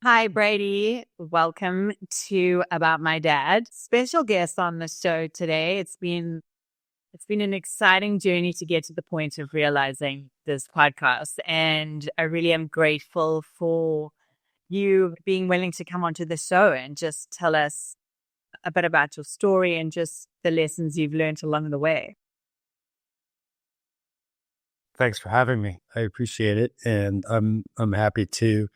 Hi, Brady. Welcome to About My Dad. Special guest on the show today. It's been an exciting journey to get to the point of realizing this podcast, and I really am grateful for you being willing to come onto the show and just tell us a bit about your story and just the lessons you've learned along the way. Thanks for having me. I appreciate it, and I'm happy to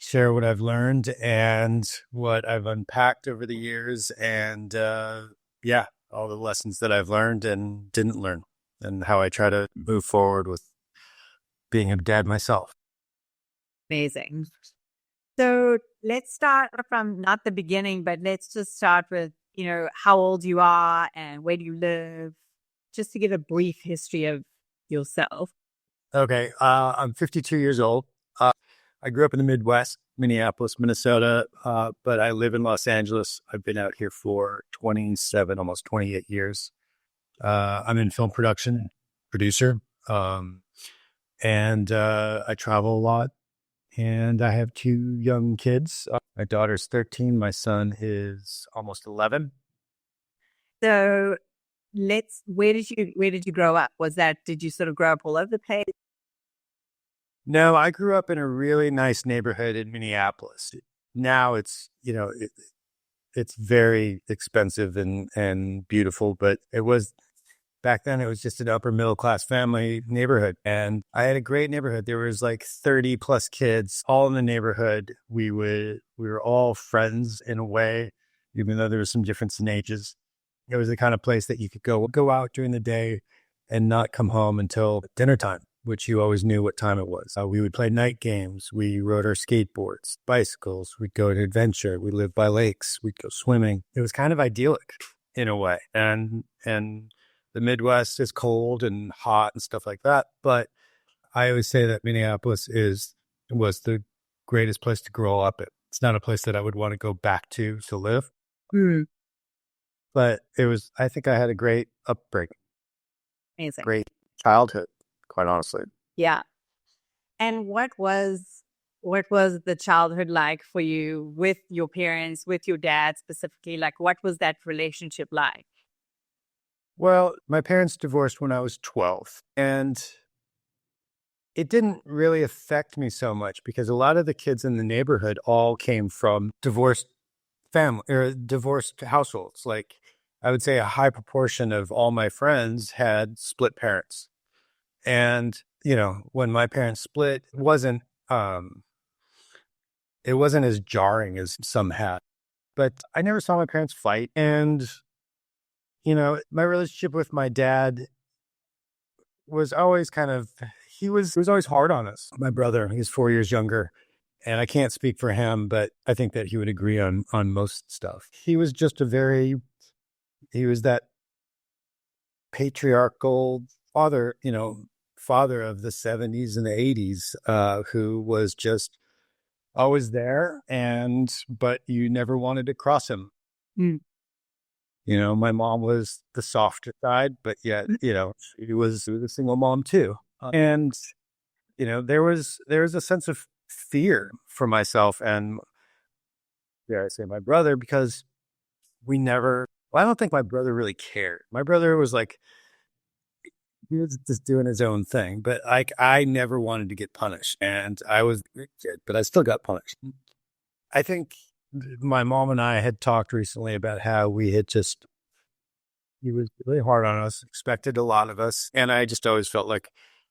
share what I've learned and what I've unpacked over the years, and yeah, all the lessons that I've learned and didn't learn, and how I try to move forward with being a dad myself. Amazing. So let's start from not the beginning, but let's just start with, how old you are and where do you live, just to get a brief history of yourself. Okay, I'm 52 years old. I grew up in the Midwest, Minneapolis, Minnesota, but I live in Los Angeles. I've been out here for 27, almost 28 years. I'm in film production, producer, and I travel a lot. And I have two young kids. My daughter's 13. My son is almost 11. So where did you grow up? Did you sort of grow up all over the place? No, I grew up in a really nice neighborhood in Minneapolis. Now it's very expensive and beautiful, but it was back then. It was just an upper middle class family neighborhood, and I had a great neighborhood. There was like 30 plus kids all in the neighborhood. We were all friends in a way, even though there was some difference in ages. It was the kind of place that you could go out during the day and not come home until dinner time, which you always knew what time it was. We would play night games. We rode our skateboards, bicycles. We'd go to adventure. We lived by lakes. We'd go swimming. It was kind of idyllic in a way. And the Midwest is cold and hot and stuff like that. But I always say that was the greatest place to grow up in. It's not a place that I would want to go back to live. Hmm. But I think I had a great upbringing, Amazing. great childhood, quite honestly. Yeah. And what was the childhood like for you with your parents, with your dad specifically? Like, what was that relationship like? Well, my parents divorced when I was 12, and it didn't really affect me so much because a lot of the kids in the neighborhood all came from divorced family or divorced households. Like, I would say a high proportion of all my friends had split parents. And, when my parents split, um it wasn't as jarring as some had. But I never saw my parents fight. And, my relationship with my dad was always he was always hard on us. My brother, he's 4 years younger, and I can't speak for him, but I think that he would agree on most stuff. He was that patriarchal father of the 70s and the 80s, who was just always there, but you never wanted to cross him. Mm. My mom was the softer side, but yet, she was a single mom too. And, there was a sense of fear for myself and, dare I say, my brother, because I don't think my brother really cared. My brother was like, he was just doing his own thing, but I never wanted to get punished, and I was a kid, but I still got punished. I think my mom and I had talked recently about how he was really hard on us, expected a lot of us. And I just always felt like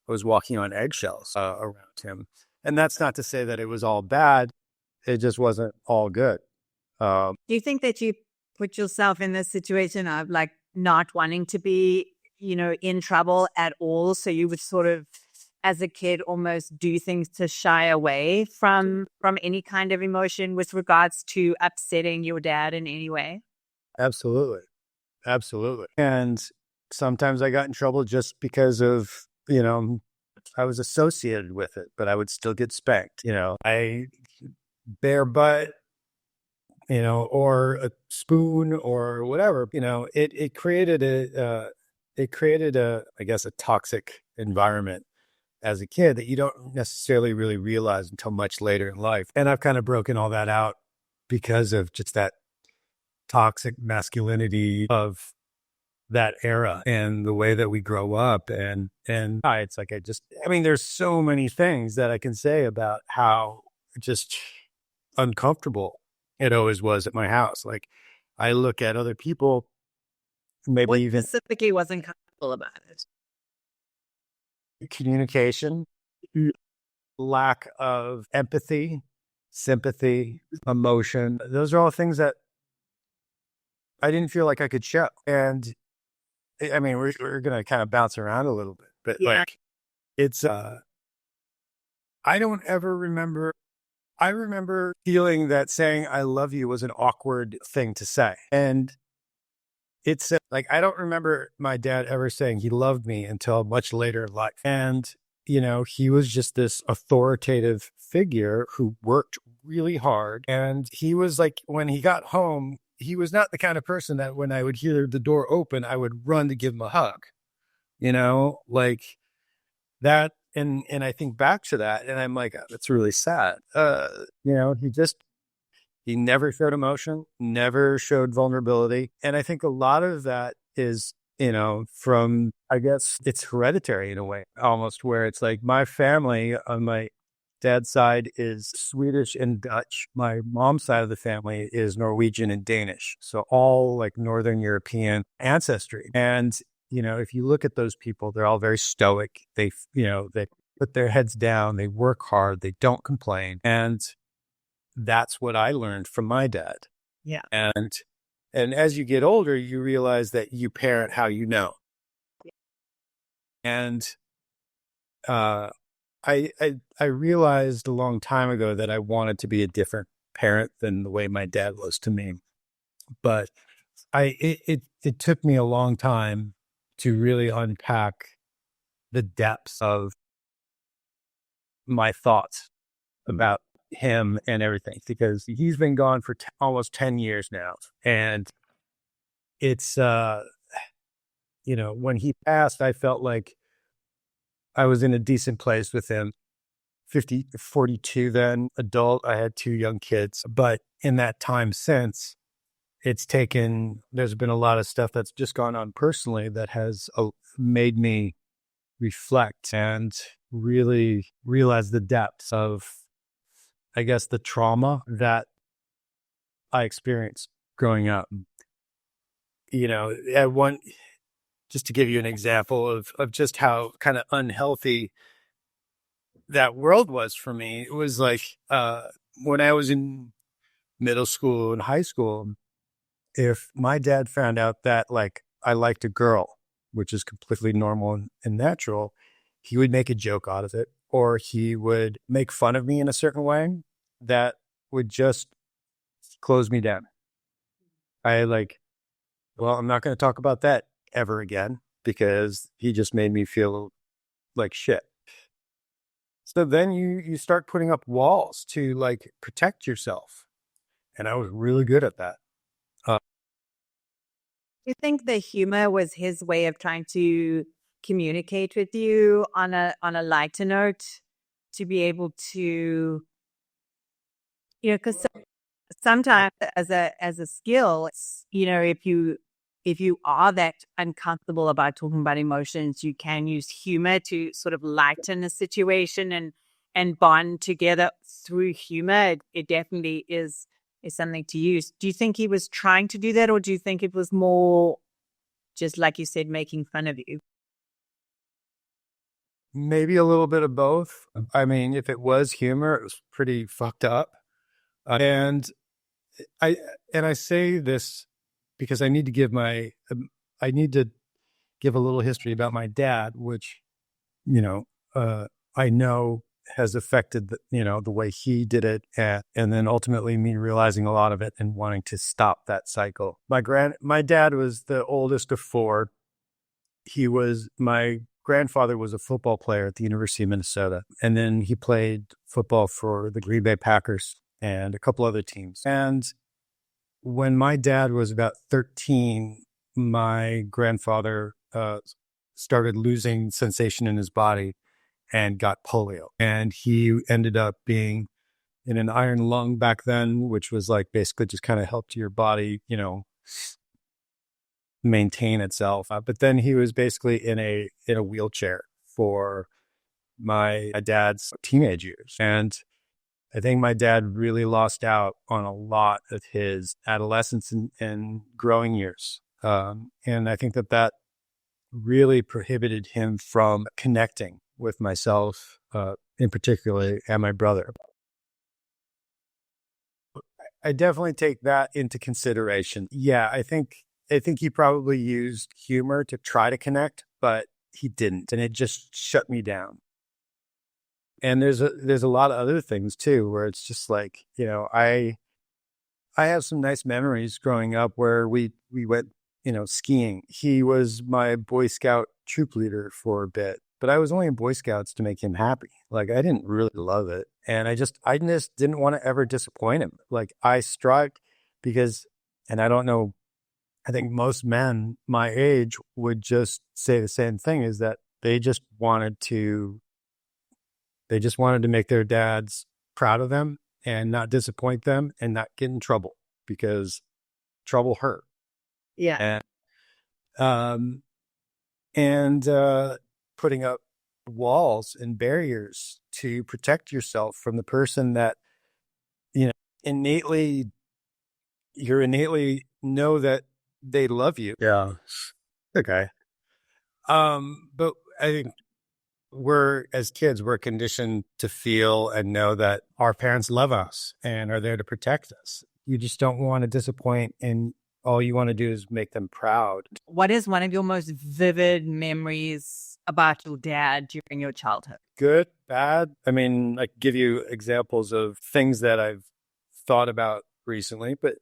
I was walking on eggshells around him. And that's not to say that it was all bad. It just wasn't all good. Do you think that you put yourself in this situation of like not wanting to be, in trouble at all? So you would sort of, as a kid, almost do things to shy away from any kind of emotion with regards to upsetting your dad in any way? Absolutely. Absolutely. And sometimes I got in trouble just because of, I was associated with it, but I would still get spanked. I bare butt, or a spoon or whatever. It created I guess, a toxic environment as a kid that you don't necessarily really realize until much later in life. And I've kind of broken all that out because of just that toxic masculinity of that era and the way that we grow up. And it's like, I mean, there's so many things that I can say about how just uncomfortable it always was at my house. Like, I look at other people, maybe What even specifically wasn't comfortable about it? communication, lack of empathy, sympathy, emotion. Those are all things that I didn't feel like I could show. And I mean, we're going to kind of bounce around a little bit, but like, it's, I don't ever remember. I remember feeling that saying I love you was an awkward thing to say. And it's like, I don't remember my dad ever saying he loved me until much later in life. And, he was just this authoritative figure who worked really hard. And he was like, when he got home, he was not the kind of person that when I would hear the door open, I would run to give him a hug, like that. And I think back to that and I'm like, that's really sad. He never showed emotion, never showed vulnerability. And I think a lot of that is, from, I guess it's hereditary in a way, almost, where it's like my family on my dad's side is Swedish and Dutch. My mom's side of the family is Norwegian and Danish. So all like Northern European ancestry. And, if you look at those people, they're all very stoic. They put their heads down, they work hard, they don't complain. And that's what I learned from my dad. Yeah. And as you get older, you realize that you parent how you know. And I realized a long time ago that I wanted to be a different parent than the way my dad was to me. But it took me a long time to really unpack the depths of my thoughts about him and everything, because he's been gone for almost 10 years now. And it's, when he passed, I felt like I was in a decent place with him. 42 then, adult. I had 2 young kids. But in that time since, there's been a lot of stuff that's just gone on personally that has made me reflect and really realize the depths of, I guess, the trauma that I experienced growing up. Just to give you an example of just how kind of unhealthy that world was for me, it was like, when I was in middle school and high school, if my dad found out that like I liked a girl, which is completely normal and natural, he would make a joke out of it, or he would make fun of me in a certain way that would just close me down. I'm not going to talk about that ever again because he just made me feel like shit. So then you start putting up walls to like protect yourself. And I was really good at that. You think the humor was his way of trying to communicate with you on a lighter note, to be able to, because sometimes as a skill, if you are that uncomfortable about talking about emotions, you can use humor to sort of lighten a situation and bond together through humor. It definitely is something to use. Do you think he was trying to do that, or do you think it was more just like you said, making fun of you? Maybe a little bit of both. I mean, if it was humor, it was pretty fucked up. And I say this because I need to give a little history about my dad, which, I know has affected the way he did it. And then ultimately me realizing a lot of it and wanting to stop that cycle. My dad was the oldest of 4. My grandfather was a football player at the University of Minnesota. And then he played football for the Green Bay Packers and a couple other teams. And when my dad was about 13, my grandfather started losing sensation in his body and got polio. And he ended up being in an iron lung back then, which was like basically just kind of helped your body, maintain itself. But then he was basically in a wheelchair for my dad's teenage years. And I think my dad really lost out on a lot of his adolescence and growing years. And I think that really prohibited him from connecting with myself, in particular, and my brother. I definitely take that into consideration. Yeah, I think he probably used humor to try to connect, but he didn't, and it just shut me down. And there's a lot of other things too, where it's just like, I have some nice memories growing up where we went, skiing. He was my Boy Scout troop leader for a bit, but I was only in Boy Scouts to make him happy. Like I didn't really love it. And I just didn't want to ever disappoint him. Like I strived because, and I don't know, I think most men my age would just say the same thing, is that they just wanted to make their dads proud of them and not disappoint them and not get in trouble, because trouble hurt. Yeah. And putting up walls and barriers to protect yourself from the person that, innately know that they love you. Yeah. Okay. But I think as kids, we're conditioned to feel and know that our parents love us and are there to protect us. You just don't want to disappoint, and all you want to do is make them proud. What is one of your most vivid memories about your dad during your childhood? Good, bad. I mean, I give you examples of things that I've thought about recently, but,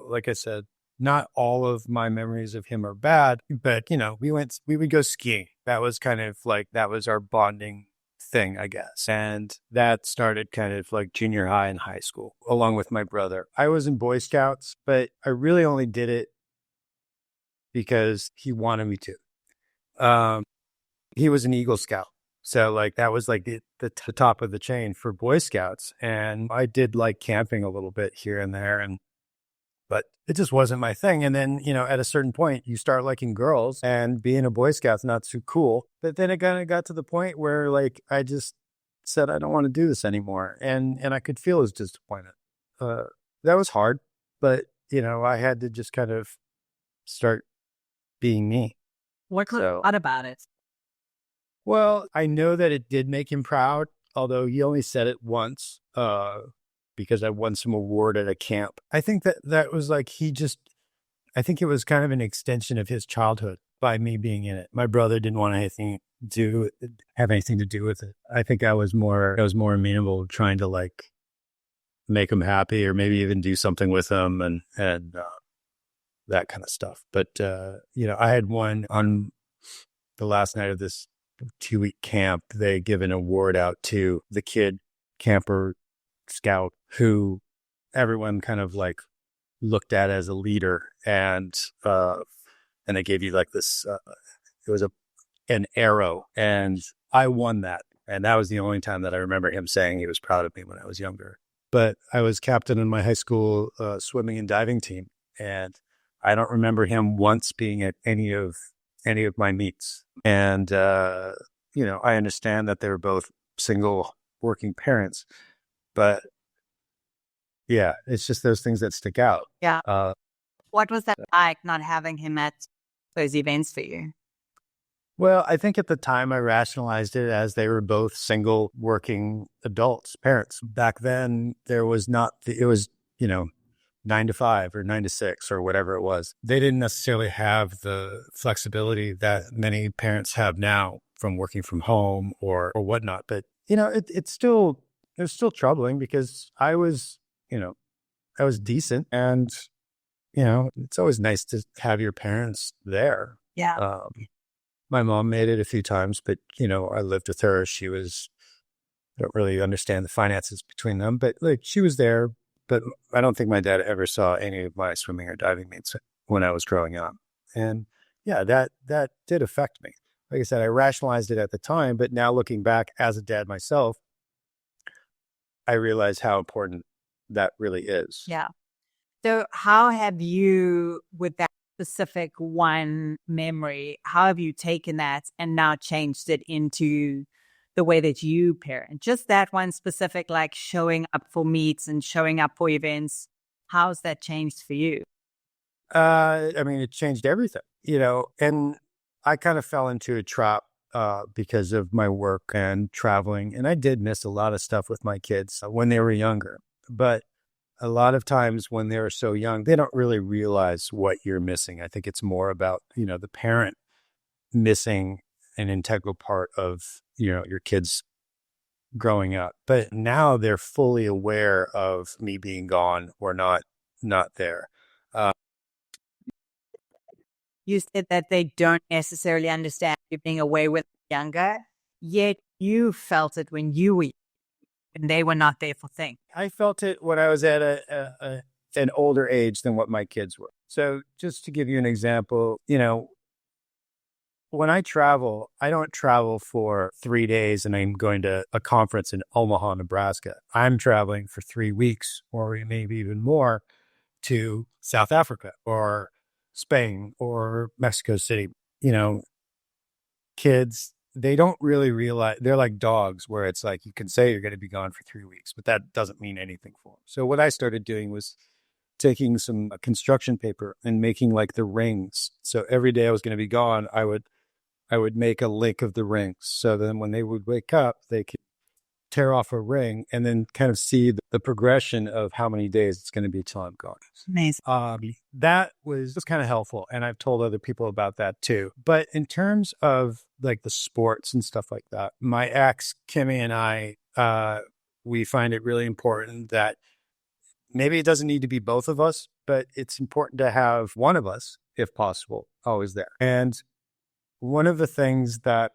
like I said, not all of my memories of him are bad, but, we would go skiing. That was kind of like, that was our bonding thing, I guess. And that started kind of like junior high and high school, along with my brother. I was in Boy Scouts, but I really only did it because he wanted me to. He was an Eagle Scout. So like, that was like the top of the chain for Boy Scouts. And I did like camping a little bit here and there, but it just wasn't my thing. And then, at a certain point, you start liking girls, and being a Boy Scout's not too cool. But then it kind of got to the point where like, I just said, I don't want to do this anymore. And I could feel his disappointment. That was hard, but I had to just kind of start being me. What thought about it? Well, I know that it did make him proud, although he only said it once. Because I won some award at a camp. I think that was like, I think it was kind of an extension of his childhood by me being in it. My brother didn't want have anything to do with it. I think I was more amenable to trying to like make him happy, or maybe even do something with him and that kind of stuff. But, I had one on the last night of this 2-week camp. They give an award out to the kid camper scout who everyone kind of like looked at as a leader, and they gave you like this it was an arrow, and I won that, and that was the only time that I remember him saying he was proud of me when I was younger. But I was captain in my high school swimming and diving team, and I don't remember him once being at any of my meets. And I understand that they were both single working parents, but yeah, it's just those things that stick out. Yeah. What was that like, not having him at those events for you? Well, I think at the time I rationalized it as they were both single working adults, parents. Back then, there was not, it was, 9 to 5 or 9 to 6 or whatever it was. They didn't necessarily have the flexibility that many parents have now from working from home or whatnot. But, it was still troubling, because I was decent, and, it's always nice to have your parents there. Yeah. My mom made it a few times, but, I lived with her. I don't really understand the finances between them, but like, she was there. But I don't think my dad ever saw any of my swimming or diving meets when I was growing up. And yeah, that did affect me. like I said, I rationalized it at the time, but now looking back as a dad myself, I realize how important that really is. Yeah. So how have you, with that specific one memory, how have you taken that and now changed it into the way that you parent? Just that one specific, like showing up for meets and showing up for events. How's that changed for you? I mean, it changed everything, and I kind of fell into a trap because of my work and traveling. And I did miss a lot of stuff with my kids when they were younger. But a lot of times when they're so young, they don't really realize what you're missing. I think it's more about, the parent missing an integral part of, your kids growing up. But now they're fully aware of me being gone or not there. You said that they don't necessarily understand you being away with younger, yet you felt it when you were, and they were not there for things. I felt it when I was at an older age than what my kids were. So just to give you an example, when I travel, I don't travel for 3 days and I'm going to a conference in Omaha, Nebraska. I'm traveling for 3 weeks or maybe even more to South Africa or Spain or Mexico City. Kids, they don't really realize, they're like dogs where it's like you can say you're going to be gone for 3 weeks, but that doesn't mean anything for them. So what I started doing was taking some construction paper and making like the rings. So every day I was going to be gone, I would make a link of the rings. So then when they would wake up, they could tear off a ring and then kind of see the progression of how many days it's going to be till I'm gone. Amazing. That was kind of helpful. And I've told other people about that too. But in terms of like the sports and stuff like that, my ex, Kimmy, and I, we find it really important that maybe it doesn't need to be both of us, but it's important to have one of us, if possible, always there. And one of the things that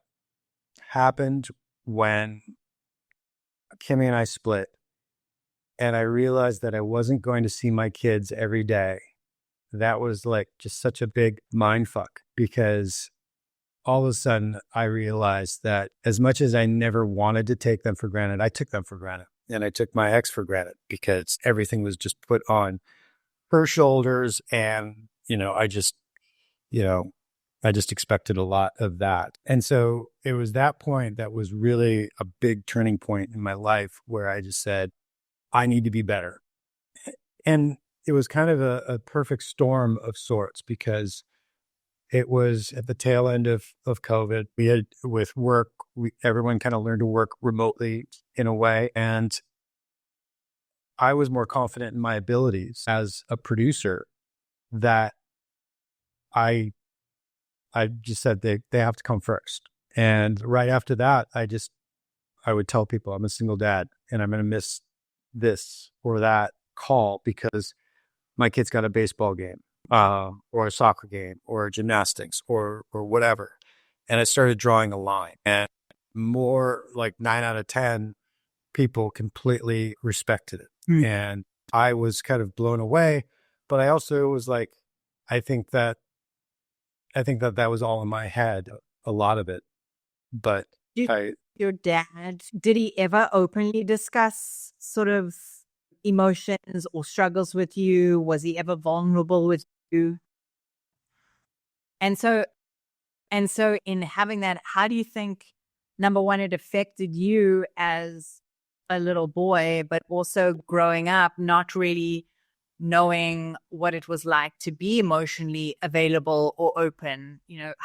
happened when Kimmy and I split, and I realized that I wasn't going to see my kids every day, that was like just such a big mind fuck, because all of a sudden I realized that as much as I never wanted to take them for granted, I took them for granted. And I took my ex for granted because everything was just put on her shoulders. And, I just expected a lot of that. And so it was that point that was really a big turning point in my life where I just said, I need to be better. And it was kind of a perfect storm of sorts because it was at the tail end of COVID. We had with work, everyone kind of learned to work remotely in a way. And I was more confident in my abilities as a producer that I just said they have to come first. And right after that, I would tell people I'm a single dad and I'm going to miss this or that call because my kid's got a baseball game or a soccer game or gymnastics or whatever. And I started drawing a line, and more like 9 out of 10 people completely respected it. And I was kind of blown away, but I also was like, I think that that was all in my head, a lot of it. But Your dad, did he ever openly discuss sort of emotions or struggles with you? Was he ever vulnerable with you? And so in having that, how do you think, number one, it affected you as a little boy, but also growing up, not really knowing what it was like to be emotionally available or open?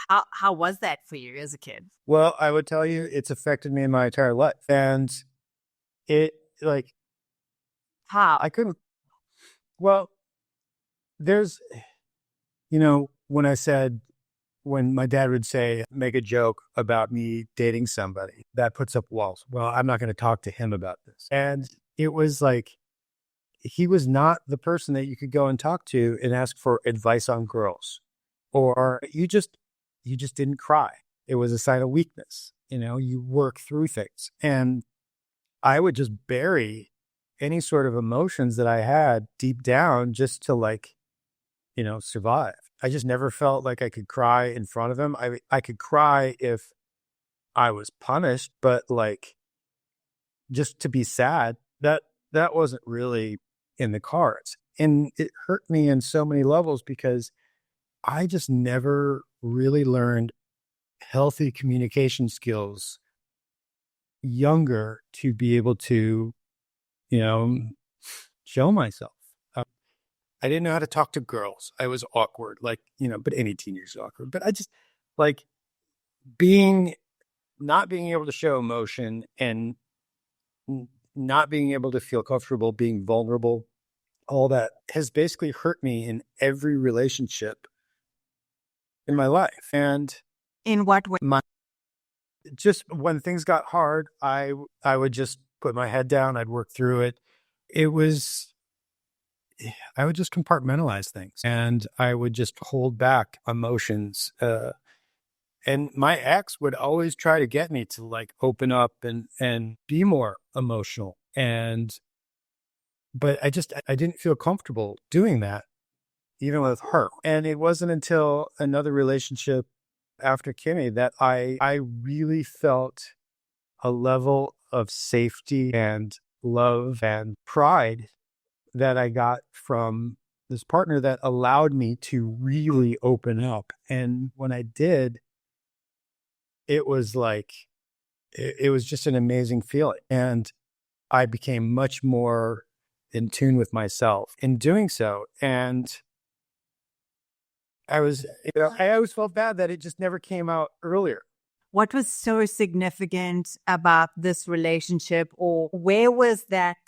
How was that for you as a kid? Well, I would tell you it's affected me in my entire life. And it like, How? I couldn't, well, there's, when I said, when my dad would say, make a joke about me dating somebody that puts up walls. Well, I'm not going to talk to him about this. And it was like, he was not the person that you could go and talk to and ask for advice on girls, or you just didn't cry. It was a sign of weakness. You work through things. And I would just bury any sort of emotions that I had deep down just to survive. I just never felt like I could cry in front of him. I could cry if I was punished, but like just to be sad, that wasn't really in the cards. And it hurt me in so many levels because I just never really learned healthy communication skills younger to be able to, you know, show myself. I didn't know how to talk to girls. I was awkward, like, but any teenager's awkward. But I just like being, not being able to show emotion and not being able to feel comfortable being vulnerable. All that has basically hurt me in every relationship in my life. And In what way? Just when things got hard, I would just put my head down. I'd work through it. I would just compartmentalize things and I would just hold back emotions. And my ex would always try to get me to like open up and be more emotional. But I didn't feel comfortable doing that, even with her. And it wasn't until another relationship after Kimmy that I really felt a level of safety and love and pride that I got from this partner that allowed me to really open up. And when I did, it was like, it was just an amazing feeling. And I became much more in tune with myself in doing so. And I always felt bad that it just never came out earlier. What was so significant about this relationship, or where was that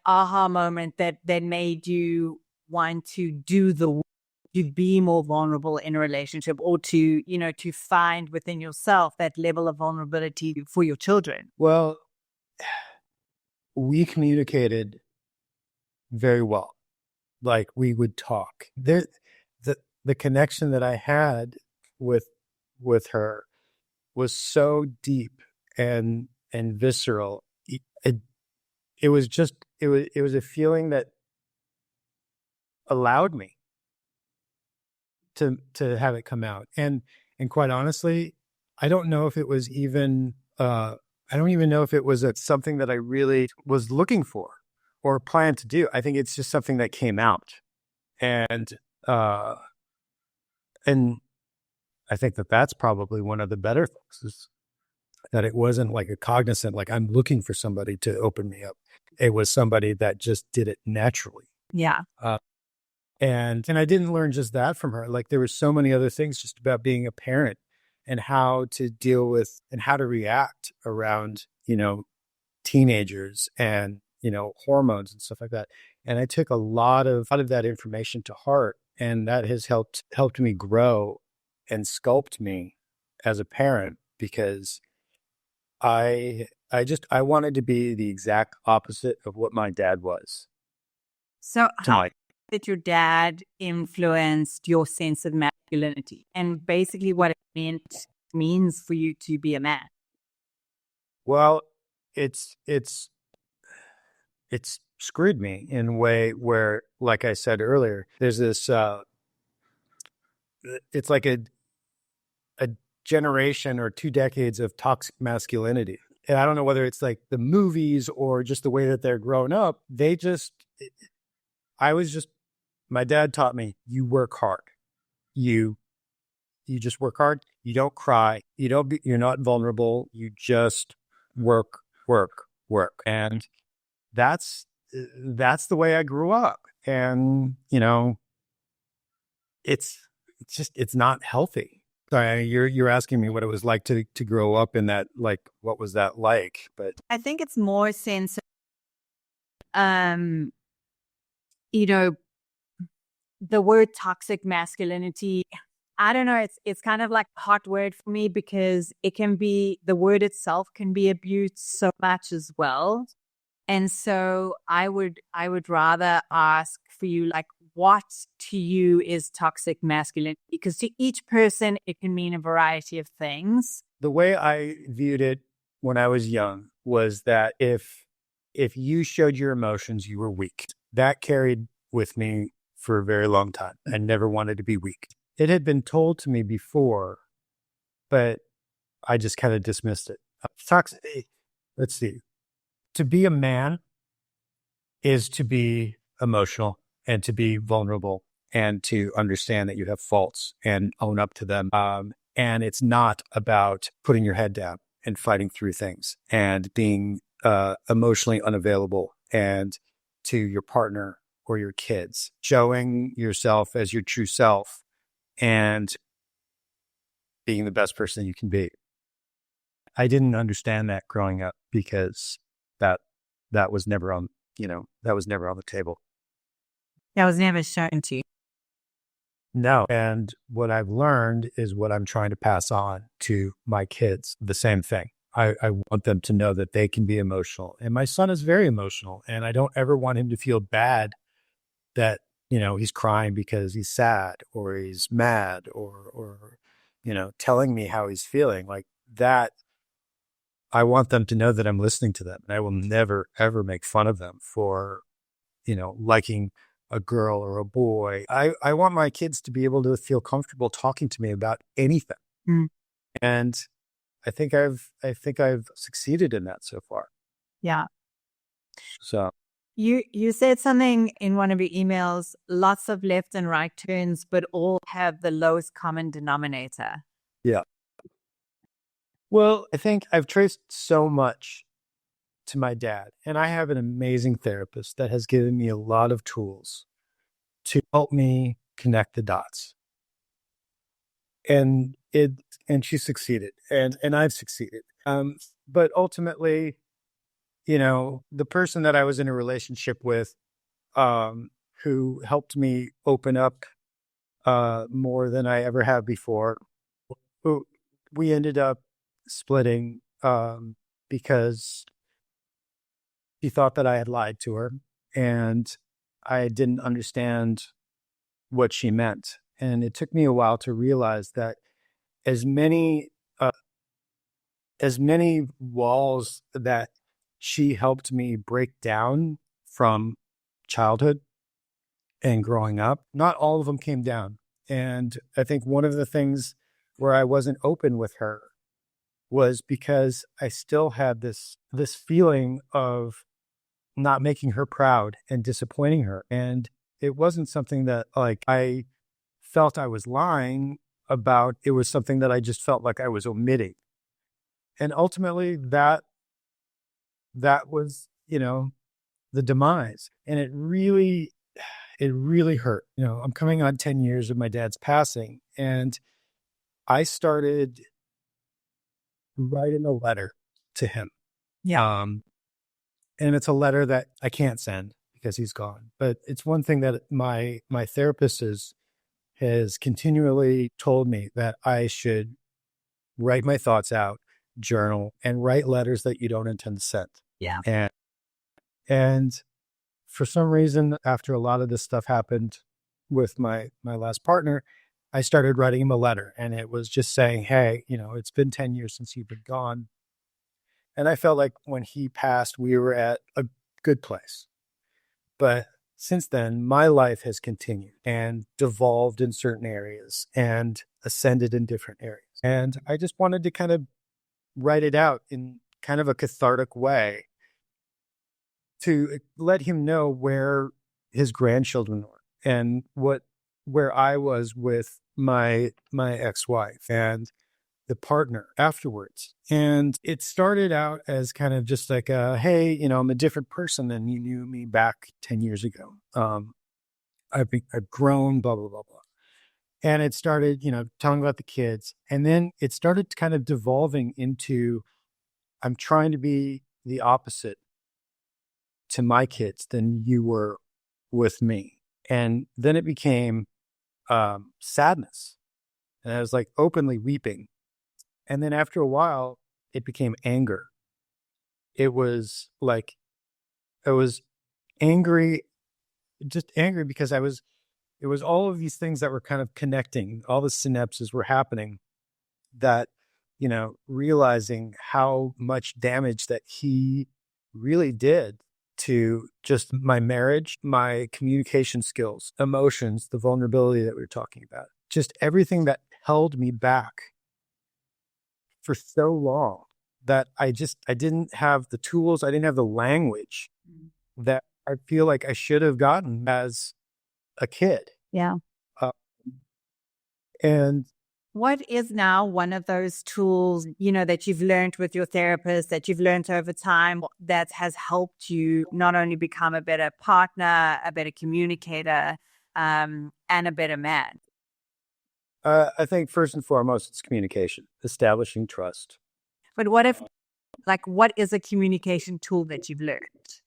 aha moment that made you want to do to be more vulnerable in a relationship, or to, to find within yourself that level of vulnerability for your children? Well, we communicated very well. Like we would talk. The connection that I had with her was so deep and visceral. It was a feeling that allowed me to have it come out. And quite honestly, I don't know if it was even I don't even know if it was something that I really was looking for or planned to do. I think it's just something that came out. And and I think that that's probably one of the better things, is that it wasn't like a cognizant, like I'm looking for somebody to open me up. It was somebody that just did it naturally. Yeah. And I didn't learn just that from her. Like there were so many other things just about being a parent and how to deal with and how to react around, teenagers and, hormones and stuff like that. And I took a lot of that information to heart, and that has helped me grow and sculpt me as a parent, because I wanted to be the exact opposite of what my dad was. So how did your dad influenced your sense of masculinity, and basically what it means for you to be a man? Well, it's screwed me in a way where, like I said earlier, there's this it's like a generation or 2 decades of toxic masculinity. And I don't know whether it's like the movies or just the way that they're grown up. My dad taught me, you work hard. You just work hard. You don't cry. You're not vulnerable. You just work, work, work. And that's the way I grew up. And, it's not healthy. Sorry, you're asking me what it was like to grow up in that, like, what was that like? But I think it's more sense of, the word toxic masculinity. I don't know. It's kind of like a hot word for me, because the word itself can be abused so much as well. And so I would rather ask for you, like, what to you is toxic masculinity? Because to each person, it can mean a variety of things. The way I viewed it when I was young was that if you showed your emotions, you were weak. That carried with me for a very long time. I never wanted to be weak. It had been told to me before, but I just kind of dismissed it. Let's see. To be a man is to be emotional and to be vulnerable and to understand that you have faults and own up to them. And it's not about putting your head down and fighting through things and being emotionally unavailable and to your partner or your kids, showing yourself as your true self and being the best person you can be. I didn't understand that growing up because that was never on, that was never on the table. That was never shown to you. No. And what I've learned is what I'm trying to pass on to my kids. The same thing. I want them to know that they can be emotional. And my son is very emotional. And I don't ever want him to feel bad that, he's crying because he's sad or he's mad or telling me how he's feeling like that. I want them to know that I'm listening to them. And I will never, ever make fun of them for, liking a girl or a boy. I want my kids to be able to feel comfortable talking to me about anything. Mm. And I think I've succeeded in that so far. Yeah. So you said something in one of your emails, lots of left and right turns, but all have the lowest common denominator. Yeah. Well, I think I've traced so much to my dad, and I have an amazing therapist that has given me a lot of tools to help me connect the dots. And she succeeded, and I've succeeded. But ultimately, the person that I was in a relationship with, who helped me open up more than I ever have before, we ended up splitting because she thought that I had lied to her, and I didn't understand what she meant. And it took me a while to realize that as many walls that she helped me break down from childhood and growing up, not all of them came down. And I think one of the things where I wasn't open with her was because I still had this feeling of not making her proud and disappointing her. And it wasn't something that I felt I was lying about. It was something that I just felt like I was omitting. And ultimately that was, the demise. And it really hurt. I'm coming on 10 years of my dad's passing, and I started writing a letter to him. Yeah. And it's a letter that I can't send because he's gone. But it's one thing that my therapist has continually told me, that I should write my thoughts out, journal, and write letters that you don't intend to send. Yeah. And for some reason, after a lot of this stuff happened with my last partner, I started writing him a letter, and it was just saying, hey, it's been 10 years since you've been gone. And I felt like when he passed, we were at a good place. But since then, my life has continued and devolved in certain areas and ascended in different areas. And I just wanted to kind of write it out in kind of a cathartic way to let him know where his grandchildren were and where I was with my ex-wife and the partner afterwards. And it started out as kind of just like hey, I'm a different person than you knew me back 10 years ago. I've grown, blah, blah, blah, blah. And it started, telling about the kids. And then it started kind of devolving into, I'm trying to be the opposite to my kids than you were with me. And then it became sadness. And I was like openly weeping. And then after a while, it became anger. It was angry, just angry because it was all of these things that were kind of connecting. All the synapses were happening that, realizing how much damage that he really did to just my marriage, my communication skills, emotions, the vulnerability that we were talking about, just everything that held me back for so long that I didn't have the tools, I didn't have the language that I feel like I should have gotten as a kid. Yeah. And what is now one of those tools, that you've learned with your therapist, that you've learned over time, that has helped you not only become a better partner, a better communicator, and a better man? I think first and foremost, it's communication, establishing trust. But what is a communication tool that you've learned?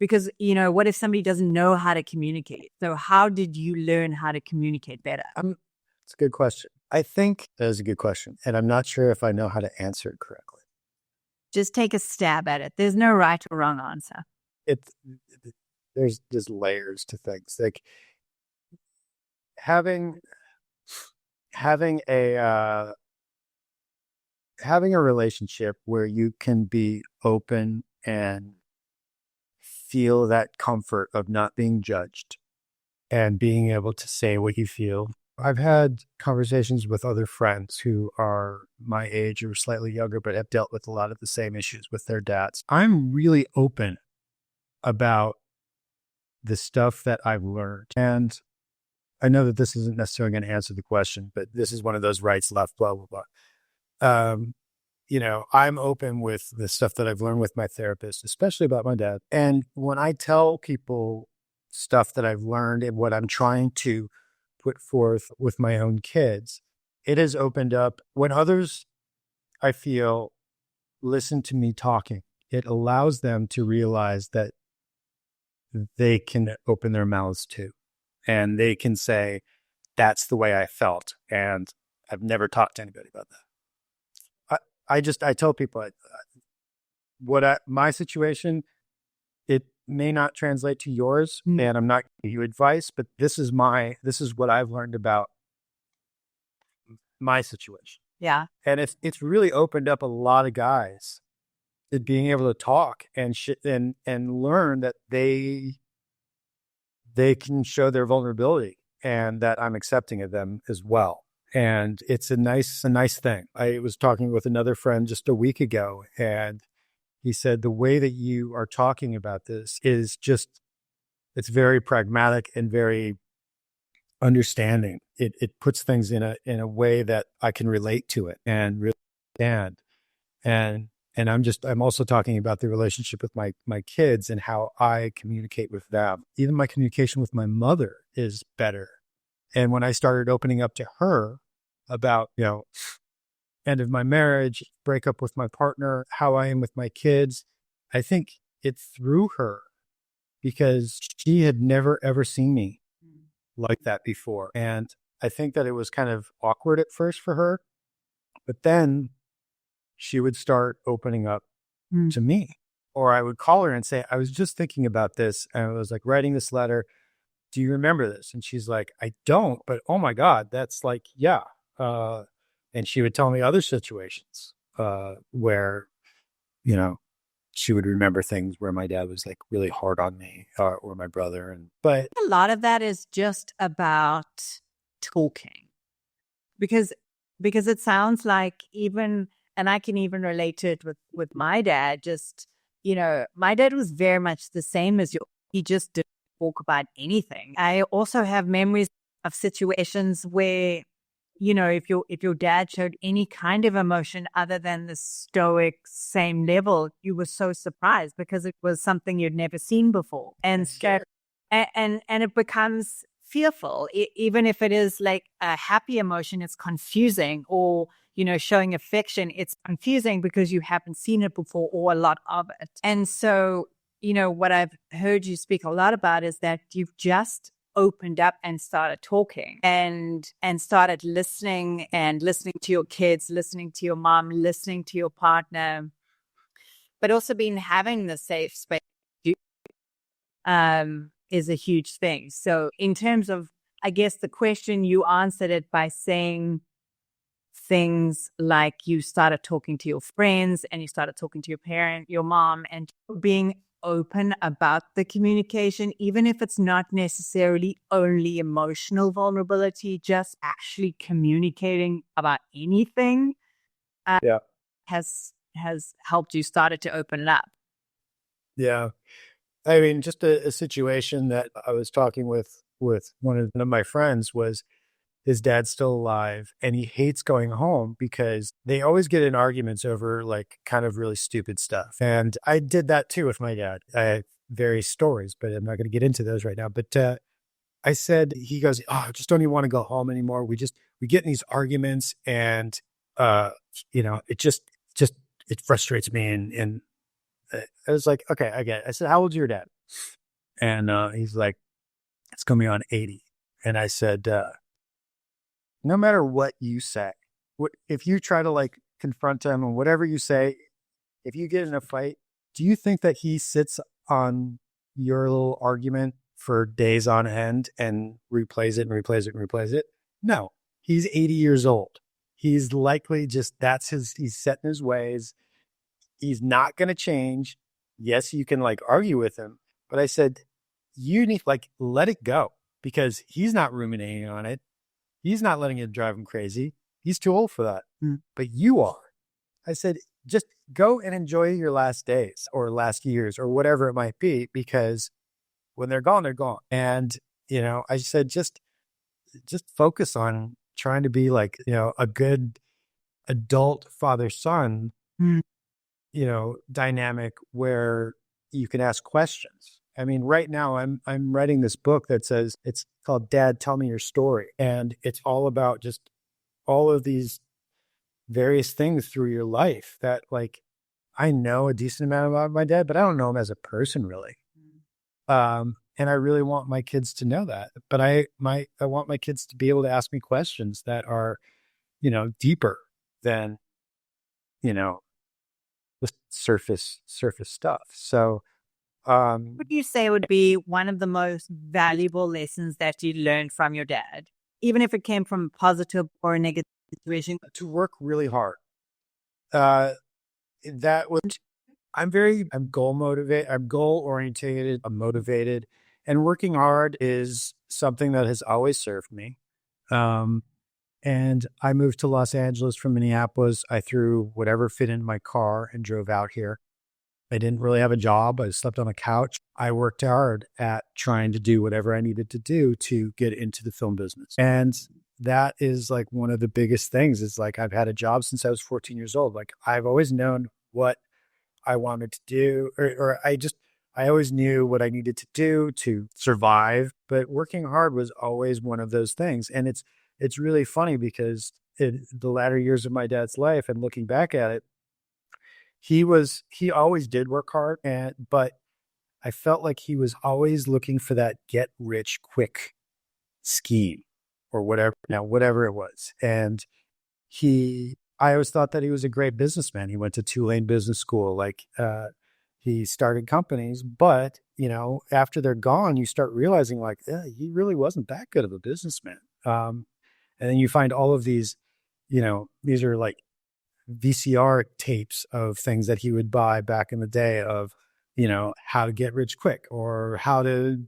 Because, what if somebody doesn't know how to communicate? So how did you learn how to communicate better? It's a good question. I think that is a good question. And I'm not sure if I know how to answer it correctly. Just take a stab at it. There's no right or wrong answer. There's layers to things. Like having a relationship where you can be open and feel that comfort of not being judged and being able to say what you feel. I've had conversations with other friends who are my age or slightly younger, but have dealt with a lot of the same issues with their dads. I'm really open about the stuff that I've learned. And I know that this isn't necessarily going to answer the question, but this is one of those rights, left, blah, blah, blah. I'm open with the stuff that I've learned with my therapist, especially about my dad. And when I tell people stuff that I've learned and what I'm trying to put forth with my own kids, it has opened up. When others, I feel, listen to me talking, it allows them to realize that they can open their mouths too. And they can say, that's the way I felt. And I've never talked to anybody about that. I tell people my situation, it may not translate to yours, and I'm not giving you advice, but this is what I've learned about my situation. Yeah. And it's really opened up a lot of guys to being able to talk and learn that they can show their vulnerability and that I'm accepting of them as well. And it's a nice thing. I was talking with another friend just a week ago, and he said, the way that you are talking about this is it's very pragmatic and very understanding. It puts things in a way that I can relate to it and really understand. And I'm also talking about the relationship with my kids and how I communicate with them. Even my communication with my mother is better. And when I started opening up to her about, end of my marriage, breakup with my partner, how I am with my kids, I think it's through her, because she had never, ever seen me like that before. And I think that it was kind of awkward at first for her, but then she would start opening up to me. Or I would call her and say, I was just thinking about this. And I was like writing this letter. Do you remember this? And she's like, I don't, but oh my God, that's like, yeah. And she would tell me other situations where, she would remember things where my dad was like really hard on me or my brother. But a lot of that is just about talking, because it sounds like and I can even relate to it with my dad. Just, my dad was very much the same as you. He just didn't talk about anything. I also have memories of situations where, if your dad showed any kind of emotion other than the stoic same level, you were so surprised because it was something you'd never seen before. And so, and it becomes fearful, even if it is like a happy emotion, it's confusing. Or, showing affection, it's confusing because you haven't seen it before or a lot of it. And so, what I've heard you speak a lot about is that you've just opened up and started talking and started listening to your kids, listening to your mom, listening to your partner, but also having the safe space is a huge thing. So in terms of, I guess the question, you answered it by saying things like you started talking to your friends and you started talking to your parent, your mom, and being open about the communication, even if it's not necessarily only emotional vulnerability, just actually communicating about anything Yeah. has helped you started to open up. Yeah. I mean, just a situation that I was talking with one of my friends was his dad's still alive and he hates going home because they always get in arguments over like kind of really stupid stuff. And I did that too with my dad. I have various stories, but I'm not going to get into those right now. But I said, he goes, "Oh, I just don't even want to go home anymore. We get in these arguments and, uh, it just, it frustrates me." And I was like, "Okay, I get it." I said, "How old's your dad?" And he's like, "It's coming on 80." And I said, no matter what you say, if you try to like confront him and whatever you say, if you get in a fight, do you think that he sits on your little argument for days on end and replays it and replays it and replays it? No, he's 80 years old. He's likely just, he's set in his ways. He's not going to change. Yes, you can like argue with him, but I said, you need like, let it go because he's not ruminating on it. He's not letting it drive him crazy. He's too old for that. But you are. I said, just go and enjoy your last days or last years or whatever it might be, because when they're gone, they're gone. And, I said, just focus on trying to be like, a good adult father-son, dynamic where you can ask questions. I mean, right now I'm writing this book that says, it's called Dad, Tell Me Your Story. And it's all about just all of these various things through your life that like, I know a decent amount about my dad, but I don't know him as a person really. And I really want my kids to know that, but I want my kids to be able to ask me questions that are, deeper than, the surface stuff. So, What do you say would be one of the most valuable lessons that you learned from your dad, even if it came from a positive or a negative situation? to work really hard. That was, I'm goal motivated. I'm goal orientated. I'm motivated, and working hard is something that has always served me. And I moved to Los Angeles from Minneapolis. I threw whatever fit in my car and drove out here. I didn't really have a job. I slept on a couch. I worked hard at trying to do whatever I needed to do to get into the film business. And that is like one of the biggest things is like, I've had a job since I was 14 years old. Like I've always known what I wanted to do, or I always knew what I needed to do to survive, but working hard was always one of those things. And it's really funny because in the latter years of my dad's life and looking back at it, he always did work hard, but I felt like he was always looking for that get rich quick scheme or whatever it was. And I always thought that he was a great businessman. He went to Tulane Business School. Like, he started companies, but after they're gone, you start realizing like, he really wasn't that good of a businessman. And then you find all of these, these are like VCR tapes of things that he would buy back in the day of, how to get rich quick or how to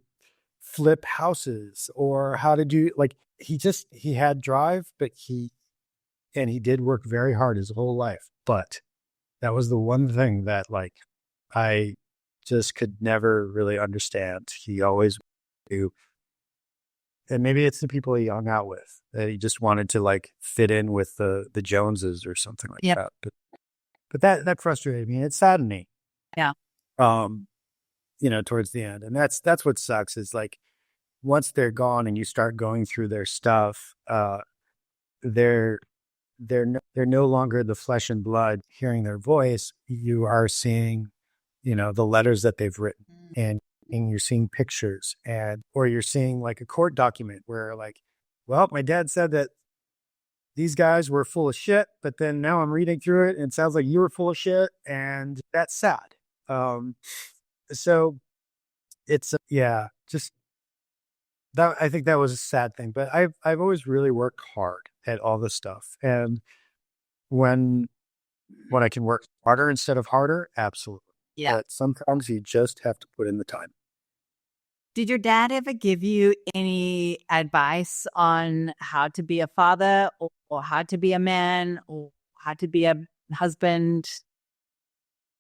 flip houses or how to do like, he had drive, but he did work very hard his whole life. But that was the one thing that like, I just could never really understand. He always do. And maybe it's the people he hung out with that he just wanted to like fit in with the Joneses or something like that. But that frustrated me. It saddened me. Yeah. Towards the end. And that's what sucks is like once they're gone and you start going through their stuff, they're no longer the flesh and blood. Hearing their voice, you are seeing, the letters that they've written, and you're seeing pictures, or you're seeing like a court document where like, well, my dad said that these guys were full of shit, but then now I'm reading through it and it sounds like you were full of shit, and that's sad. So it's just that. I think that was a sad thing, but I've always really worked hard at all this stuff, and when I can work harder instead of harder, absolutely. Yeah. But sometimes you just have to put in the time. Did your dad ever give you any advice on how to be a father or how to be a man or how to be a husband?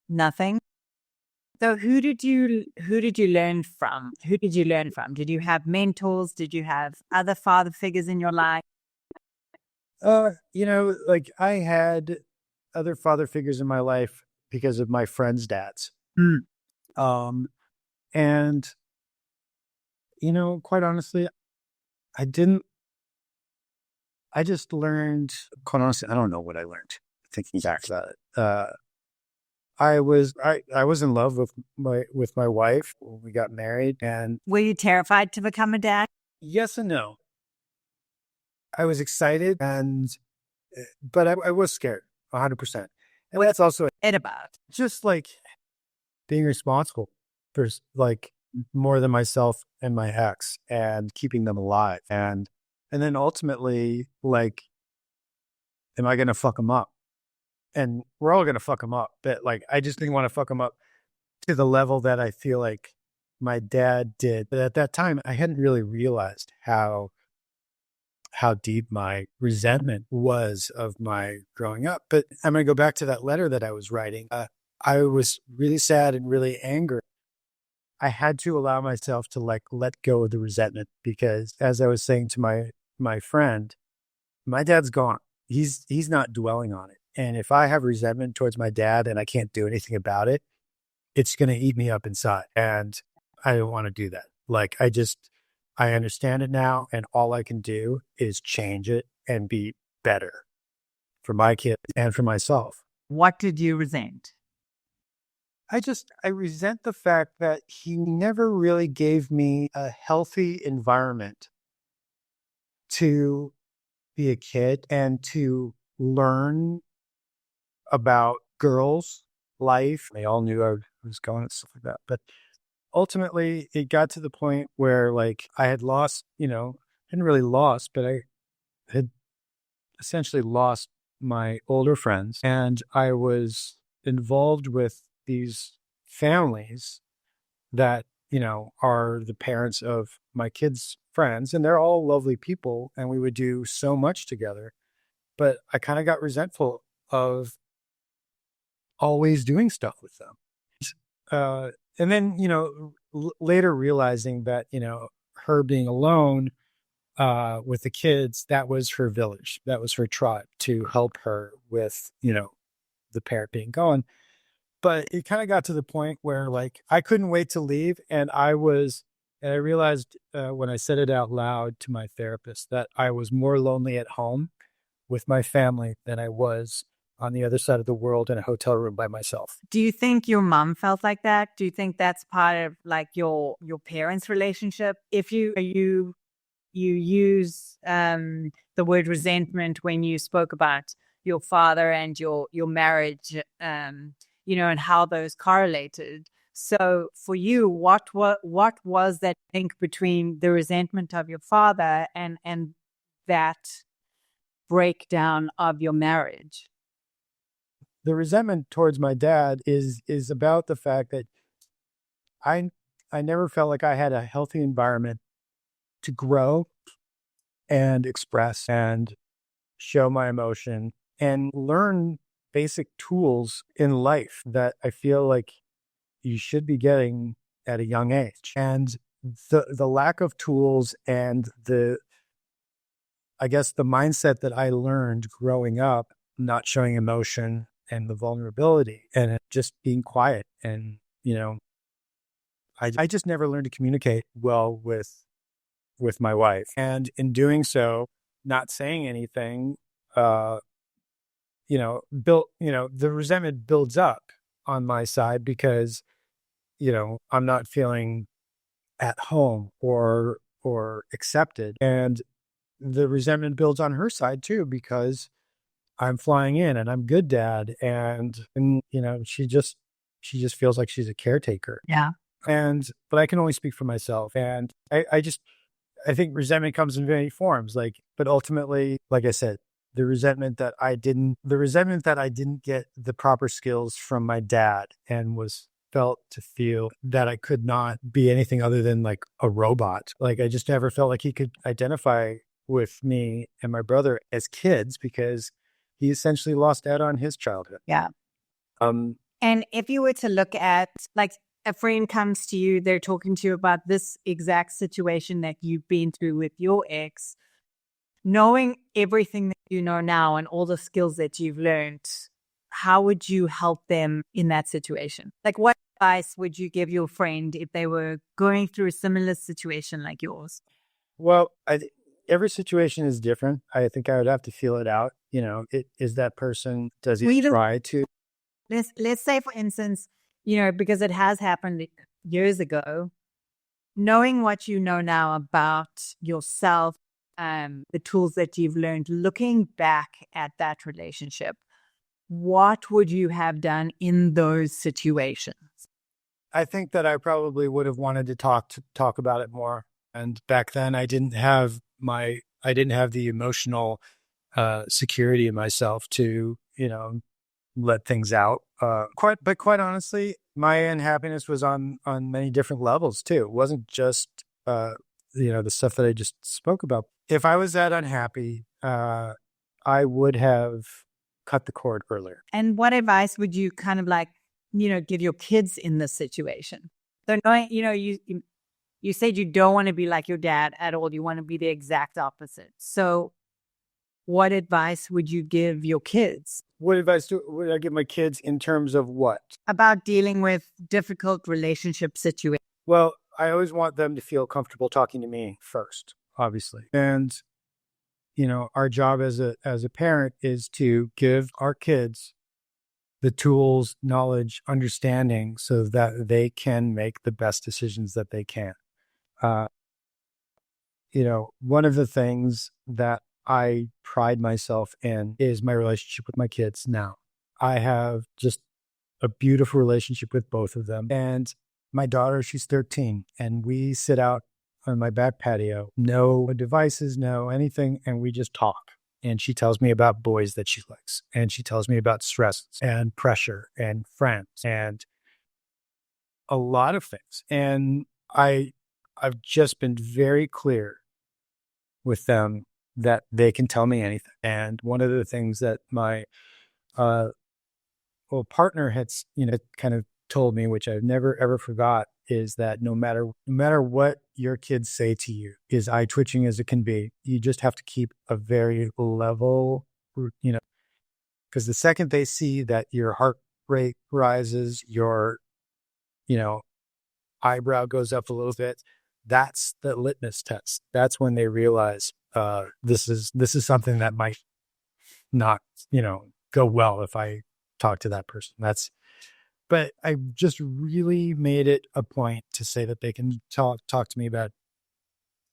Nothing. So who did you learn from? Who did you learn from? Did you have mentors? Did you have other father figures in your life? Like I had other father figures in my life because of my friends' dads. Mm. Um, and quite honestly, I didn't. I just learned. Quite honestly, I don't know what I learned. Thinking back about it, I was in love with my wife when we got married, and Were you terrified to become a dad? yes and no. I was excited, but I was scared, 100%. And that's also It about. just like being responsible for like more than myself and my ex and keeping them alive. And then ultimately, like, am I going to fuck them up? And we're all going to fuck them up. But like, I just didn't want to fuck them up to the level that I feel like my dad did. But at that time, I hadn't really realized how deep my resentment was of my growing up. But I'm going to go back to that letter that I was writing. I was really sad and really angry. I had to allow myself to like let go of the resentment because as I was saying to my friend, my dad's gone. He's not dwelling on it. And if I have resentment towards my dad and I can't do anything about it, it's going to eat me up inside. And I don't want to do that. Like I understand it now, and all I can do is change it and be better for my kid and for myself. What did you resent? I resent the fact that he never really gave me a healthy environment to be a kid and to learn about girls' life. They all knew I was going and stuff like that. But ultimately, it got to the point where like I had lost, hadn't really lost, but I had essentially lost my older friends. And I was involved with these families that, are the parents of my kids' friends. And they're all lovely people. And we would do so much together. But I kind of got resentful of always doing stuff with them. And then, later realizing that, her being alone with the kids, that was her village. That was her tribe to help her with, the parent being gone. But it kind of got to the point where like I couldn't wait to leave. And I realized when I said it out loud to my therapist that I was more lonely at home with my family than I was on the other side of the world in a hotel room by myself. Do you think your mom felt like that? Do you think that's part of like your parents' relationship? If you use the word resentment when you spoke about your father and your marriage, and how those correlated. So for you, what was that link between the resentment of your father and that breakdown of your marriage? The resentment towards my dad is about the fact that I I never felt like I had a healthy environment to grow and express and show my emotion and learn basic tools in life that I feel like you should be getting at a young age. And the lack of tools and I guess the mindset that I learned growing up, not showing emotion and the vulnerability and just being quiet. And, I just never learned to communicate well with my wife. And in doing so, not saying anything, the resentment builds up on my side because, I'm not feeling at home or accepted. And the resentment builds on her side too, because I'm flying in and I'm good dad. And she just feels like she's a caretaker. Yeah. But I can only speak for myself. And I think resentment comes in many forms, but ultimately, like I said, the resentment that I didn't get the proper skills from my dad and was felt to feel that I could not be anything other than like a robot. Like I just never felt like he could identify with me and my brother as kids because he essentially lost out on his childhood. Yeah. Um, And if you were to look at, like, a friend comes to you, they're talking to you about this exact situation that you've been through with your ex, knowing everything that you know now and all the skills that you've learned, how would you help them in that situation? Like, what advice would you give your friend if they were going through a similar situation like yours? well, every situation is different. I think I would have to feel it out. Is that person, does he We don't, try to? let's say, for instance, because it has happened years ago, knowing what you know now about yourself, the tools that you've learned, looking back at that relationship, what would you have done in those situations? I think that I probably would have wanted to talk about it more. And back then I didn't have the emotional security in myself to, let things out. Quite honestly, my unhappiness was on many different levels too. It wasn't just the stuff that I just spoke about. If I was that unhappy, I would have cut the cord earlier. And what advice would you kind of like, give your kids in this situation? So knowing, you said you don't want to be like your dad at all. You want to be the exact opposite. So what advice would you give your kids What advice would I give my kids in terms of what? about dealing with difficult relationship situations? Well, I always want them to feel comfortable talking to me first, obviously. And, our job as a parent is to give our kids the tools, knowledge, understanding so that they can make the best decisions that they can. One of the things that I pride myself in is my relationship with my kids now. I have just a beautiful relationship with both of them. And my daughter, she's 13, and we sit out on my back patio, no devices, no anything, and we just talk. And she tells me about boys that she likes, and she tells me about stress and pressure and friends and a lot of things. And I've just been very clear with them that they can tell me anything. And one of the things that my partner had, kind of told me, which I've never ever forgot, is that no matter what your kids say to you, is eye twitching as it can be, you just have to keep a very level, because the second they see that your heart rate rises, your, eyebrow goes up a little bit, that's the litmus test. That's when they realize this is something that might not, go well if I talk to that person. But I just really made it a point to say that they can talk to me about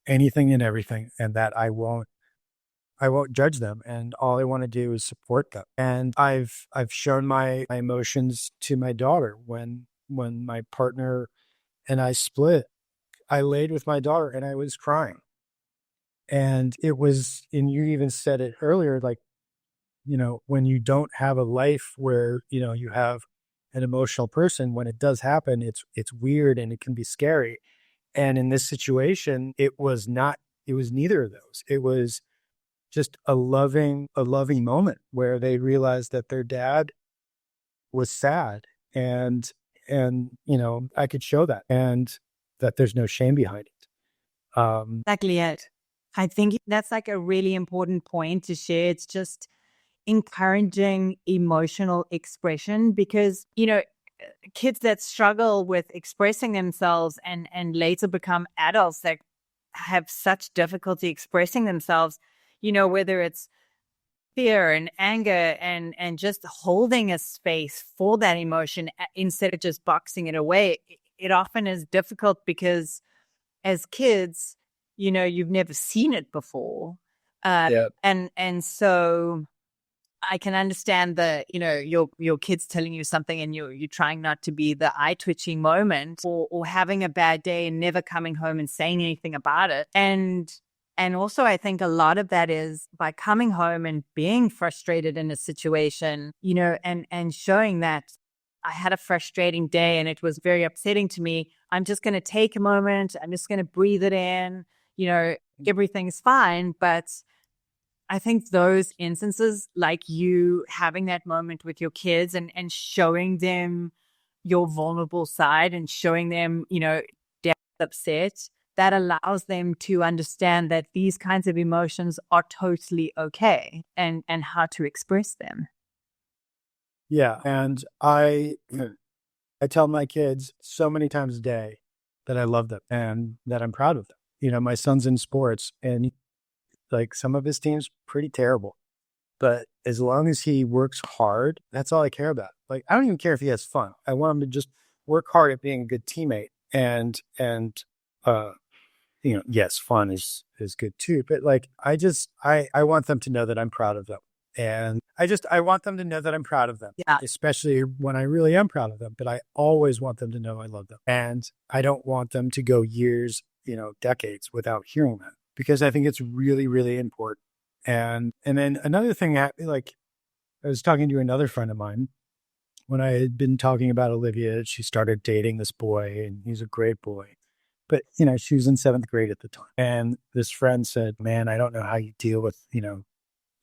anything and everything, and that I won't judge them, and all I want to do is support them. And I've shown my emotions to my daughter. When my partner and I split, I laid with my daughter and I was crying. And and you even said it earlier, like, when you don't have a life where, you have an emotional person, when it does happen, it's weird and it can be scary. And in this situation, it was neither of those. It was just a loving moment where they realized that their dad was sad, and I could show that, and that there's no shame behind it. Exactly it. I think that's like a really important point to share. It's just encouraging emotional expression because, kids that struggle with expressing themselves and later become adults that have such difficulty expressing themselves, whether it's fear and anger and just holding a space for that emotion instead of just boxing it away. It often is difficult because as kids, you've never seen it before. Yeah. And so I can understand your kids telling you something and you're trying not to be the eye twitching moment or having a bad day and never coming home and saying anything about it. And also I think a lot of that is by coming home and being frustrated in a situation, and showing that I had a frustrating day and it was very upsetting to me. I'm just going to take a moment. I'm just going to breathe it in. Everything's fine. But I think those instances, like you having that moment with your kids and showing them your vulnerable side and showing them, dad's upset, that allows them to understand that these kinds of emotions are totally okay and how to express them. Yeah. And I tell my kids so many times a day that I love them and that I'm proud of them. My son's in sports and like some of his team's pretty terrible, but as long as he works hard, that's all I care about. Like, I don't even care if he has fun. I want him to just work hard at being a good teammate. And yes, fun is good too. But like, I want them to know that I'm proud of them. And I want them to know that I'm proud of them, Yeah. especially when I really am proud of them. But I always want them to know I love them. And I don't want them to go years, decades without hearing that, because I think it's really, really important. And then another thing, I was talking to another friend of mine when I had been talking about Olivia. She started dating this boy and he's a great boy. But, she was in 7th grade at the time. And this friend said, man, I don't know how you deal with,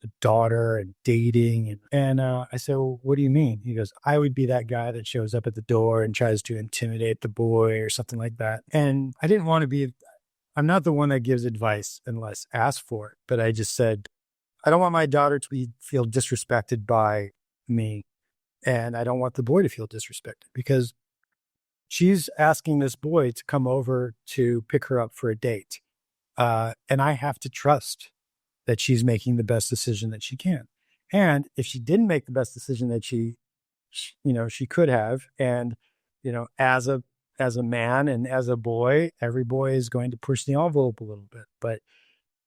the daughter and dating. And I said, well, what do you mean? He goes, I would be that guy that shows up at the door and tries to intimidate the boy or something like that. And I didn't want to be, I'm not the one that gives advice unless asked for it. But I just said, I don't want my daughter to feel disrespected by me. And I don't want the boy to feel disrespected because she's asking this boy to come over to pick her up for a date. And I have to trust that she's making the best decision that she can. And if she didn't make the best decision that she could have, and, as a man and as a boy, every boy is going to push the envelope a little bit, but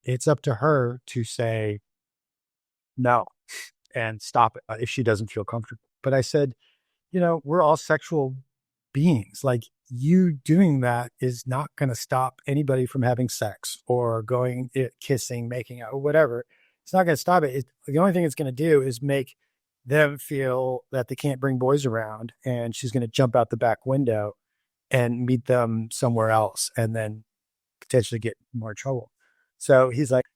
it's up to her to say no and stop it if she doesn't feel comfortable. But I said, we're all sexual beings. Like, you doing that is not going to stop anybody from having sex or going kissing, making out, or whatever. It's not going to stop it. The only thing it's going to do is make them feel that they can't bring boys around, and she's going to jump out the back window and meet them somewhere else and then potentially get more trouble. So he's like,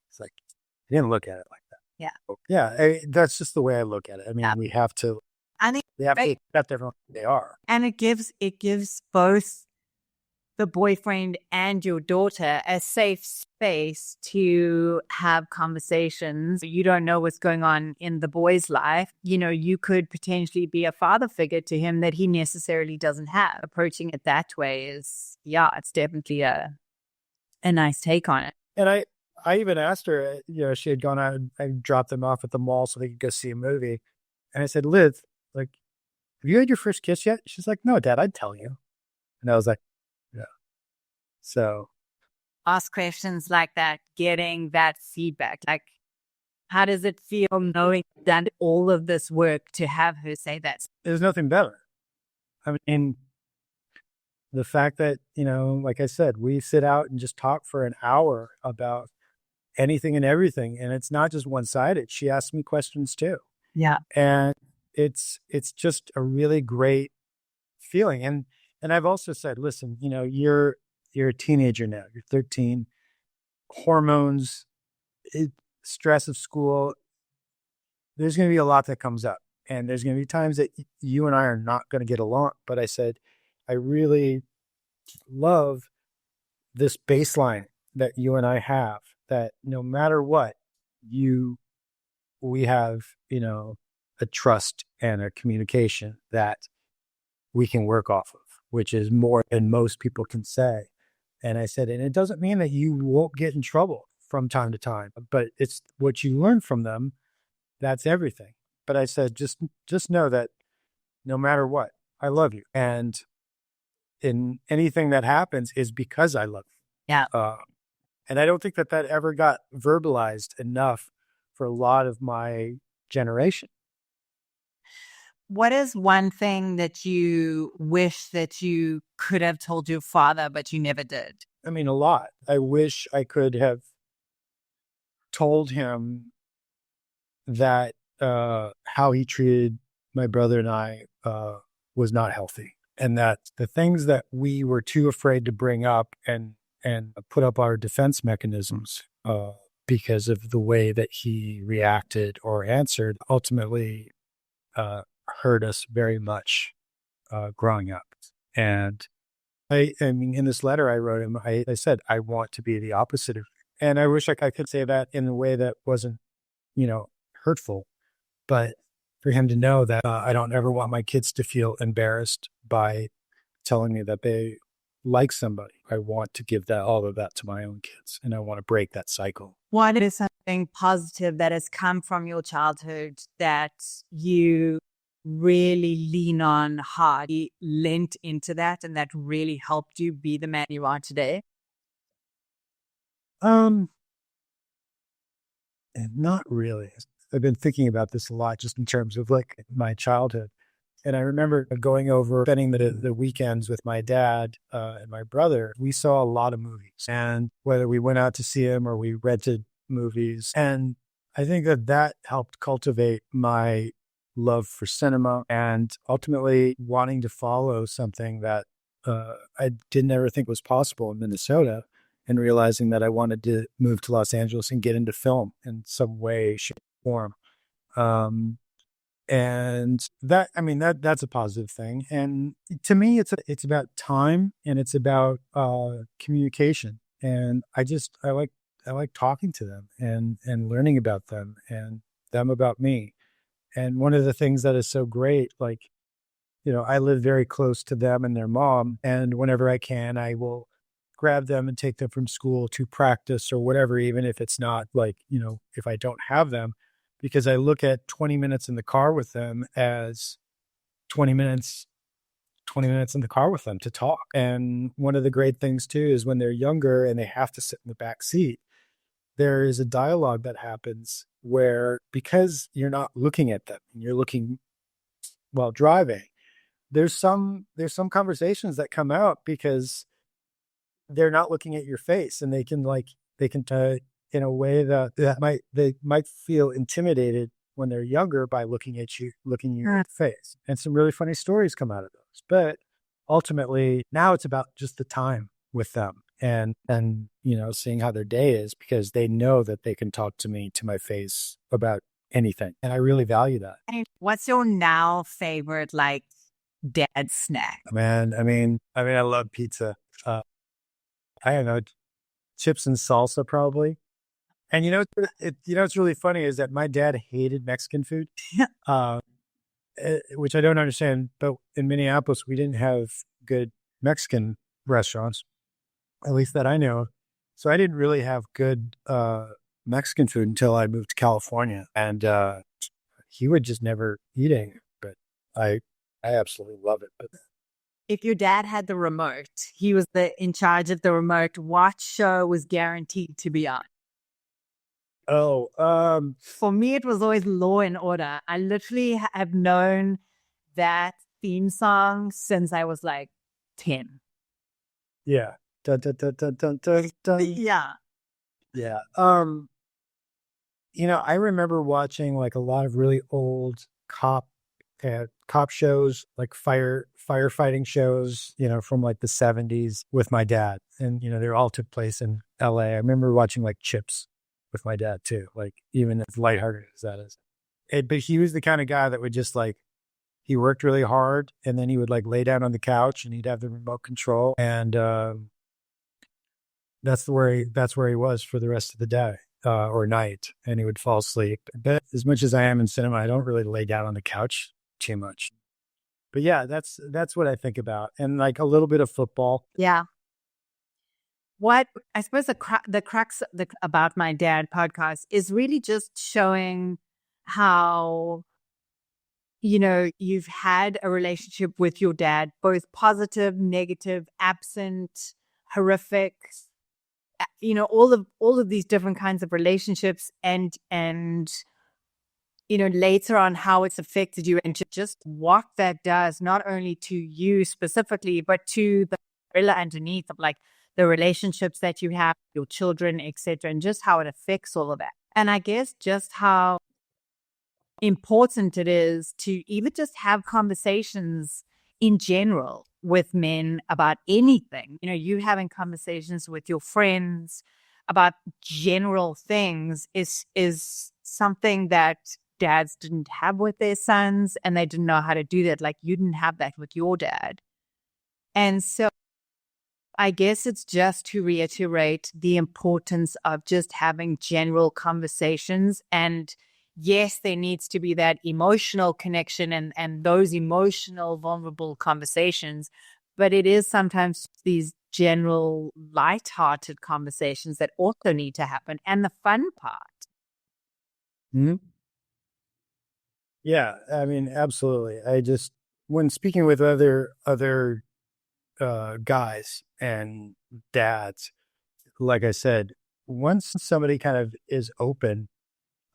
he didn't look at it like that. Yeah. Yeah. That's just the way I look at it. I mean, we have to, they have to accept everyone who they are. And it gives both the boyfriend and your daughter a safe space to have conversations. You don't know what's going on in the boy's life. You could potentially be a father figure to him that he necessarily doesn't have. Approaching it that way is, it's definitely a nice take on it. And I even asked her, she had gone out and I dropped them off at the mall so they could go see a movie. And I said, Liz, like, have you had your first kiss yet? She's like, no, Dad, I'd tell you. And I was like, yeah. So ask questions like that, getting that feedback. Like, how does it feel knowing that all of this work to have her say that? There's nothing better. I mean, the fact that, like I said, we sit out and just talk for an hour about anything and everything. And it's not just one-sided. She asks me questions too. Yeah. And it's just a really great feeling. And I've also said, listen, you're a teenager now. You're 13. Hormones, stress of school. There's going to be a lot that comes up. And there's going to be times that you and I are not going to get along. But I said, I really love this baseline that you and I have, that no matter what, we have, a trust and a communication that we can work off of, which is more than most people can say. And I said, and it doesn't mean that you won't get in trouble from time to time, but it's what you learn from them. That's everything. But I said, just know that no matter what, I love you. And in anything that happens is because I love you. Yeah. And I don't think that ever got verbalized enough for a lot of my generation. What is one thing that you wish that you could have told your father, but you never did? I mean, a lot. I wish I could have told him that how he treated my brother and I was not healthy. And that the things that we were too afraid to bring up and put up our defense mechanisms because of the way that he reacted or answered ultimately hurt us very much growing up. And I mean, in this letter I wrote him, I said, I want to be the opposite of, and I wish I could say that in a way that wasn't, hurtful, but for him to know that I don't ever want my kids to feel embarrassed by telling me that they like somebody. I want to give all of that to my own kids, and I want to break that cycle. What is something positive that has come from your childhood that you really lean on hard, you lent into that, and that really helped you be the man you are today? Not really. I've been thinking about this a lot just in terms of like my childhood. And I remember going over, spending the weekends with my dad and my brother. We saw a lot of movies, and whether we went out to see them or we rented movies. And I think that helped cultivate my love for cinema and ultimately wanting to follow something that I didn't ever think was possible in Minnesota, and realizing that I wanted to move to Los Angeles and get into film in some way, shape, or form. And that, I mean, that's a positive thing. And to me, it's about time, and it's about communication. And I like talking to them and learning about them and them about me. And one of the things that is so great, like, I live very close to them and their mom. And whenever I can, I will grab them and take them from school to practice or whatever, even if it's not like, if I don't have them, because I look at 20 minutes in the car with them as 20 minutes in the car with them to talk. And one of the great things too is when they're younger and they have to sit in the back seat, there is a dialogue that happens where, because you're not looking at them and you're looking while driving, there's some conversations that come out because they're not looking at your face, and they can in a way that they might feel intimidated when they're younger by looking at your face. And some really funny stories come out of those. But ultimately now it's about just the time with them and seeing how their day is, because they know that they can talk to me to my face about anything. And I really value that. What's your now favorite dad snack? Man, I mean, I love pizza. I don't know, chips and salsa probably. And what's really funny is that my dad hated Mexican food, which I don't understand. But in Minneapolis, we didn't have good Mexican restaurants, at least that I know of. So I didn't really have good Mexican food until I moved to California, and he would just never eat any. But I absolutely love it. But if your dad had the remote, he was in charge of the remote, what show was guaranteed to be on? For me, it was always Law and Order. I literally have known that theme song since I was 10. Yeah. Dun, dun, dun, dun, dun, dun, dun. Yeah. Yeah. I remember watching a lot of really old cop shows, like firefighting shows, from the 70s with my dad. And, they all took place in LA. I remember watching Chips with my dad too, even as lighthearted as that is. But he was the kind of guy that would just he worked really hard, and then he would lay down on the couch and he'd have the remote control. And that's where he was for the rest of the day or night, and he would fall asleep. But as much as I am in cinema, I don't really lay down on the couch too much. But yeah, that's what I think about. And a little bit of football. Yeah. What I suppose the crux About My Dad podcast is really just showing how, you've had a relationship with your dad, both positive, negative, absent, horrific, all of these different kinds of relationships, and later on how it's affected you, and just what that does, not only to you specifically, but to the umbrella underneath of the relationships that you have, your children, etc., and just how it affects all of that. And I guess just how important it is to even just have conversations in general with men about anything. You know, you having conversations with your friends about general things is something that dads didn't have with their sons, and they didn't know how to do that. Like you didn't have that with your dad. And so I guess it's just to reiterate the importance of just having general conversations. And yes, there needs to be that emotional connection and those emotional, vulnerable conversations. But it is sometimes these general, light-hearted conversations that also need to happen. And the fun part. Hmm. Yeah, I mean, absolutely. When speaking with other guys and dads, like I said, once somebody kind of is open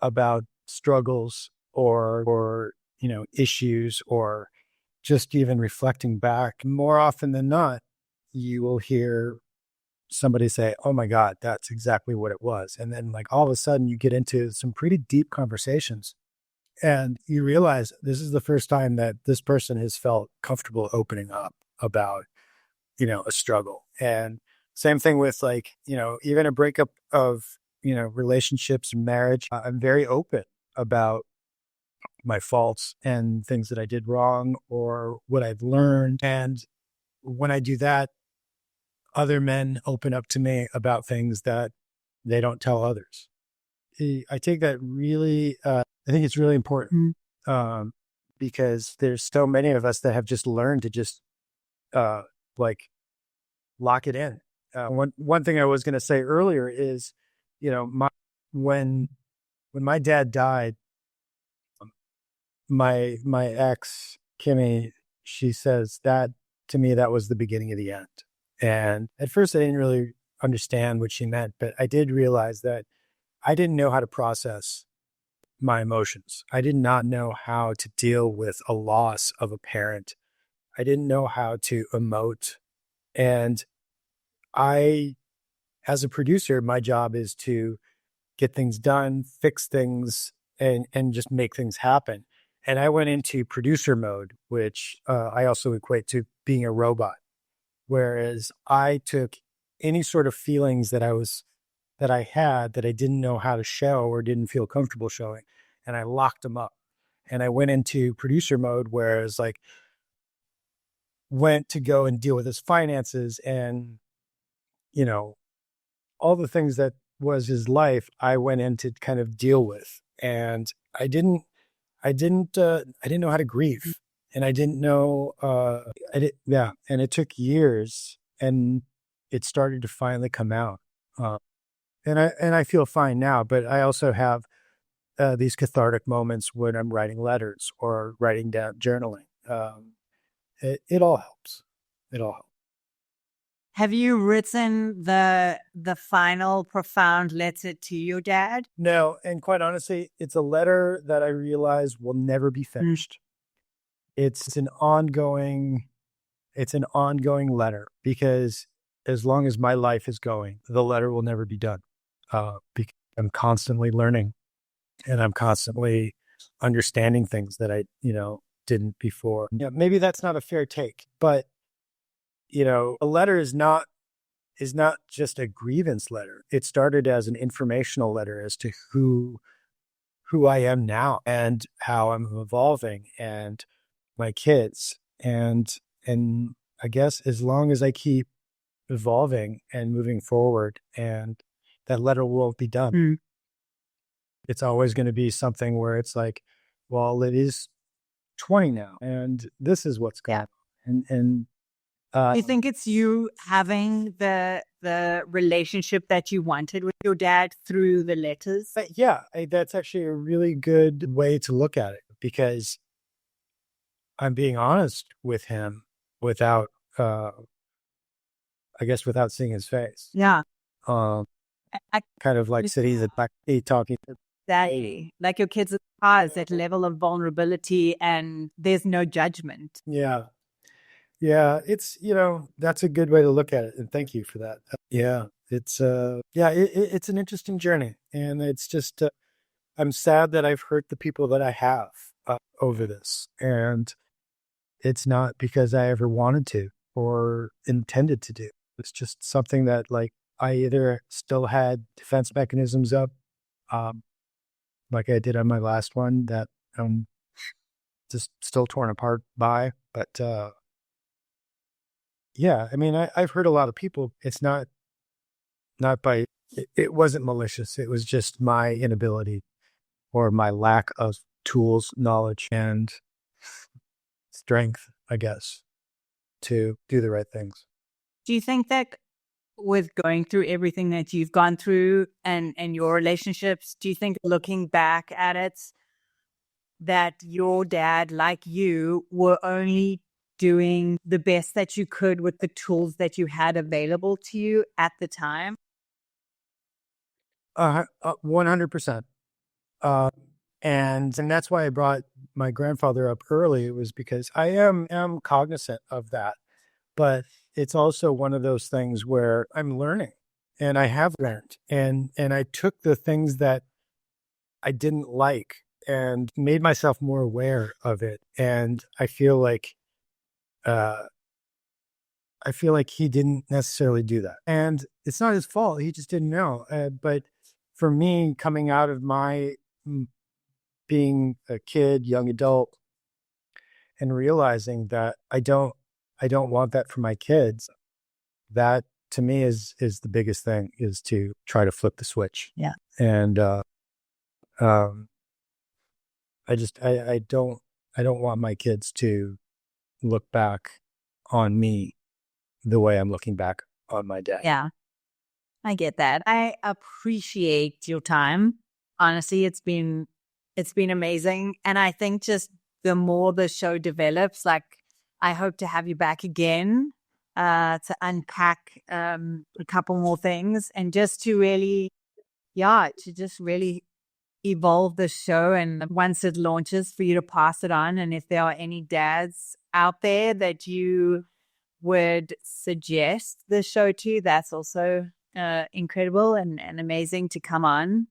about struggles or issues or just even reflecting back, more often than not, you will hear somebody say, "Oh my God, that's exactly what it was." And then like all of a sudden you get into some pretty deep conversations and you realize this is the first time that this person has felt comfortable opening up about, a struggle. And same thing with like, even a breakup of, relationships, marriage. I'm very open about my faults and things that I did wrong or what I've learned. And when I do that, other men open up to me about things that they don't tell others. I take that really, I think it's really important, because there's so many of us that have just learned to just like lock it in. One thing I was going to say earlier is, my when my dad died, my ex Kimmy, she says that to me that was the beginning of the end. And at first I didn't really understand what she meant, but I did realize that I didn't know how to process my emotions. I did not know how to deal with a loss of a parent. I didn't know how to emote. And I, as a producer, my job is to get things done, fix things, and just make things happen. And I went into producer mode, which I also equate to being a robot. Whereas I took any sort of feelings that I had that I didn't know how to show or didn't feel comfortable showing, and I locked them up. And I went into producer mode, whereas like went to go and deal with his finances and you know all the things that was his life. I went in to kind of deal with, and I didn't know how to grieve, and I didn't know. Yeah, and it took years, and it started to finally come out. Uh, and I feel fine now, but I also have these cathartic moments when I'm writing letters or writing down journaling. It all helps. It all helps. Have you written the final profound letter to your dad? No, and quite honestly, it's a letter that I realize will never be finished. It's an ongoing letter because as long as my life is going, the letter will never be done. Because I'm constantly learning and I'm constantly understanding things that I, didn't before. Yeah, maybe that's not a fair take, but a letter is not just a grievance letter. It started as an informational letter as to who I am now and how I'm evolving and my kids. And I guess as long as I keep evolving and moving forward, and that letter won't be done. It's always going to be something where it's like, well, it is 20 now and this is what's going on. And You think it's you having the relationship that you wanted with your dad through the letters? yeah, that's actually a really good way to look at it because I'm being honest with him without, I guess, without seeing his face. Yeah. Um, I kind of like sitting at back, talking. Exactly. Like your kids are that level of vulnerability and there's no judgment. Yeah. Yeah. It's, that's a good way to look at it. And thank you for that. Yeah. It's an interesting journey. And it's just, I'm sad that I've hurt the people that I have over this. And it's not because I ever wanted to or intended to do. It's just something that like I either still had defense mechanisms up, um, like I did on my last one that I'm just still torn apart by. But yeah, I mean, I've heard a lot of people, it's not by, it wasn't malicious. It was just my inability or my lack of tools, knowledge, and strength, I guess, to do the right things. Do you think that with going through everything that you've gone through and your relationships, do you think looking back at it that your dad, like you, were only doing the best that you could with the tools that you had available to you at the time? 100%. Uh, and that's why I brought my grandfather up early. It was because I am cognizant of that, but it's also one of those things where I'm learning, and I have learned, and I took the things that I didn't like and made myself more aware of it. And uh, I feel like he didn't necessarily do that, and it's not his fault. He just didn't know. But for me, coming out of my being a kid, young adult, and realizing that I don't want that for my kids. That to me is the biggest thing, is to try to flip the switch. Yeah. And um, I don't want my kids to look back on me the way I'm looking back on my dad. Yeah, I get that. I appreciate your time. Honestly, it's been amazing. And I think just the more the show develops, like I hope to have you back again to unpack a couple more things and just to really, yeah, to just really evolve the show. And once it launches, for you to pass it on. And if there are any dads out there that you would suggest the show to, that's also incredible and amazing to come on.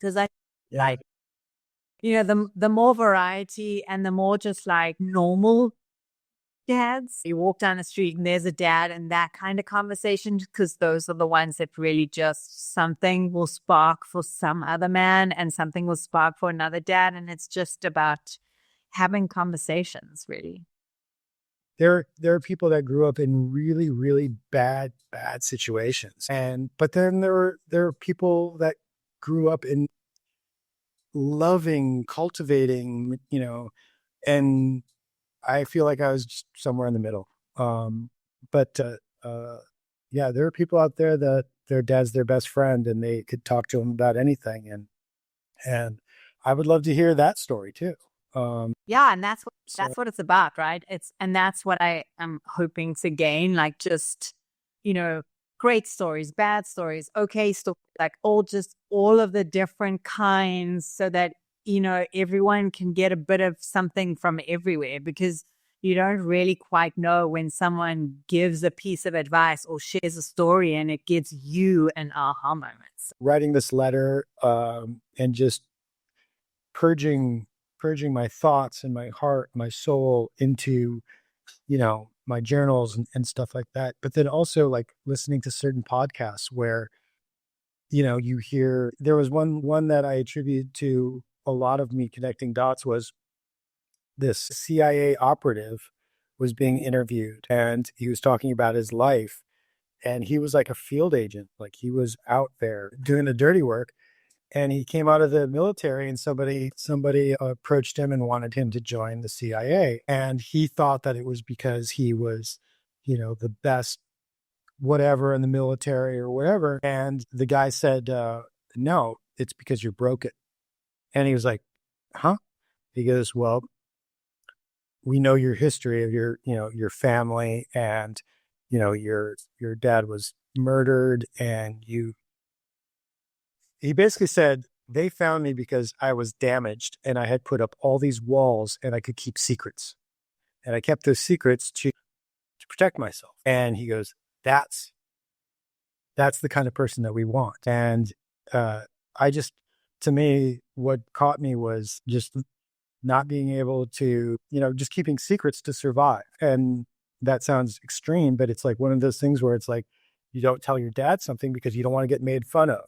Because I like, you know, the more variety and the more just like normal dads. You walk down the street and there's a dad and that kind of conversation, because those are the ones that really just something will spark for some other man and something will spark for another dad. And it's just about having conversations, really. There are people that grew up in really, really bad situations. But then there are people that grew up in loving, cultivating, and I feel like I was just somewhere in the middle. But yeah, there are people out there that their dad's their best friend and they could talk to them about anything. And I would love to hear that story too. Yeah, and that's So what it's about, right? And that's what I am hoping to gain, like just, you know, great stories, bad stories, okay stories, like all of the different kinds, so that, you know, everyone can get a bit of something from everywhere, because you don't really quite know when someone gives a piece of advice or shares a story and it gives you an aha moment. writing this letter, and just purging my thoughts and my heart, my soul into, my journals and stuff like that. But then also like listening to certain podcasts where, you hear, there was one that I attribute to a lot of me connecting dots, was this CIA operative was being interviewed and he was talking about his life, and he was like a field agent, like he was out there doing the dirty work. And he came out of the military and somebody approached him and wanted him to join the CIA. And he thought that it was because he was, the best whatever in the military or whatever. And the guy said, no, it's because you're broken. And he was like, huh? He goes, well, we know your history of your family, and, your dad was murdered, and he basically said, they found me because I was damaged and I had put up all these walls and I could keep secrets. And I kept those secrets to protect myself. And he goes, that's the kind of person that we want. And I just, to me, what caught me was just not being able to, just keeping secrets to survive. And that sounds extreme, but it's like one of those things where it's like, you don't tell your dad something because you don't want to get made fun of,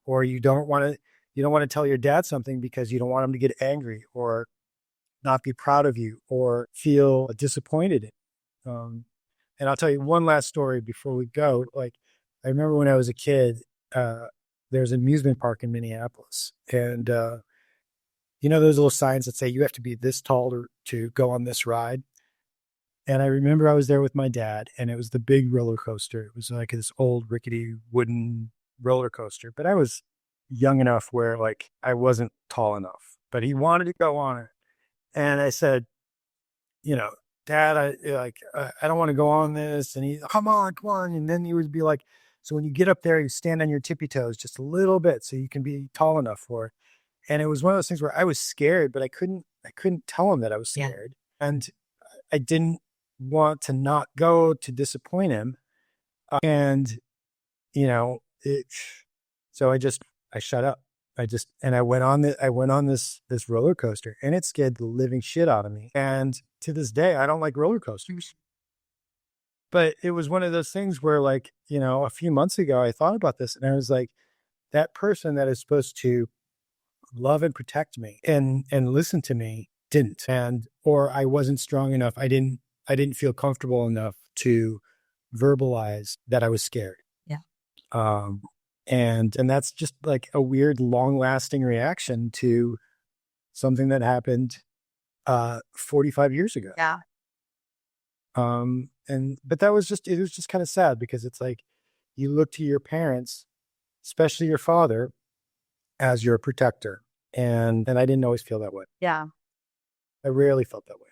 or you don't want to tell your dad something because you don't want him to get angry or not be proud of you or feel disappointed. And I'll tell you one last story before we go. Like, I remember when I was a kid, there's an amusement park in Minneapolis, and those little signs that say you have to be this tall to go on this ride. And I remember I was there with my dad, and it was the big roller coaster. It was like this old rickety wooden roller coaster, but I was young enough where like I wasn't tall enough, but he wanted to go on it. And I said, Dad, I don't want to go on this. And he, come on. And then he would be like, so when you get up there, you stand on your tippy toes just a little bit so you can be tall enough for it. And it was one of those things where I was scared, but I couldn't tell him that I was scared. Yeah. And I didn't want to not go to disappoint him. And, so I shut up. I went on this roller coaster, and it scared the living shit out of me. And to this day, I don't like roller coasters. But it was one of those things where, like, a few months ago, I thought about this, and I was like, that person that is supposed to love and protect me and listen to me didn't, or I wasn't strong enough. I didn't feel comfortable enough to verbalize that I was scared. Yeah. And that's just like a weird, long-lasting reaction to something that happened 45 years ago. Yeah. But it was just kind of sad, because it's like you look to your parents, especially your father, as your protector. And I didn't always feel that way. Yeah. I rarely felt that way.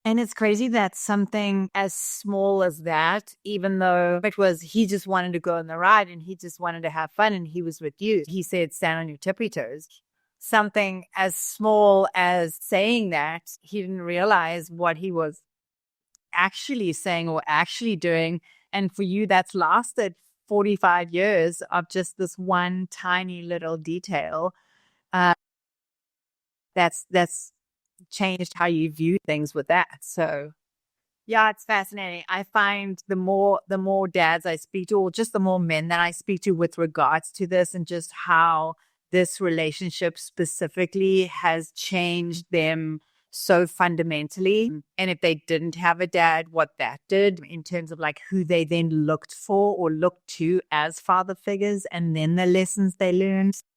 And it's crazy that something as small as that, even though it was, he just wanted to go on the ride and he just wanted to have fun and he was with you. He said, stand on your tippy toes. Something as small as saying that, he didn't realize what he was actually saying or actually doing. And for you, that's lasted 45 years of just this one tiny little detail. That's changed how you view things with that. So yeah, it's fascinating. I find the more dads I speak to, or just the more men that I speak to with regards to this, and just how this relationship specifically has changed them so fundamentally. And if they didn't have a dad, what that did in terms of like who they then looked for or looked to as father figures, and then the lessons they learned.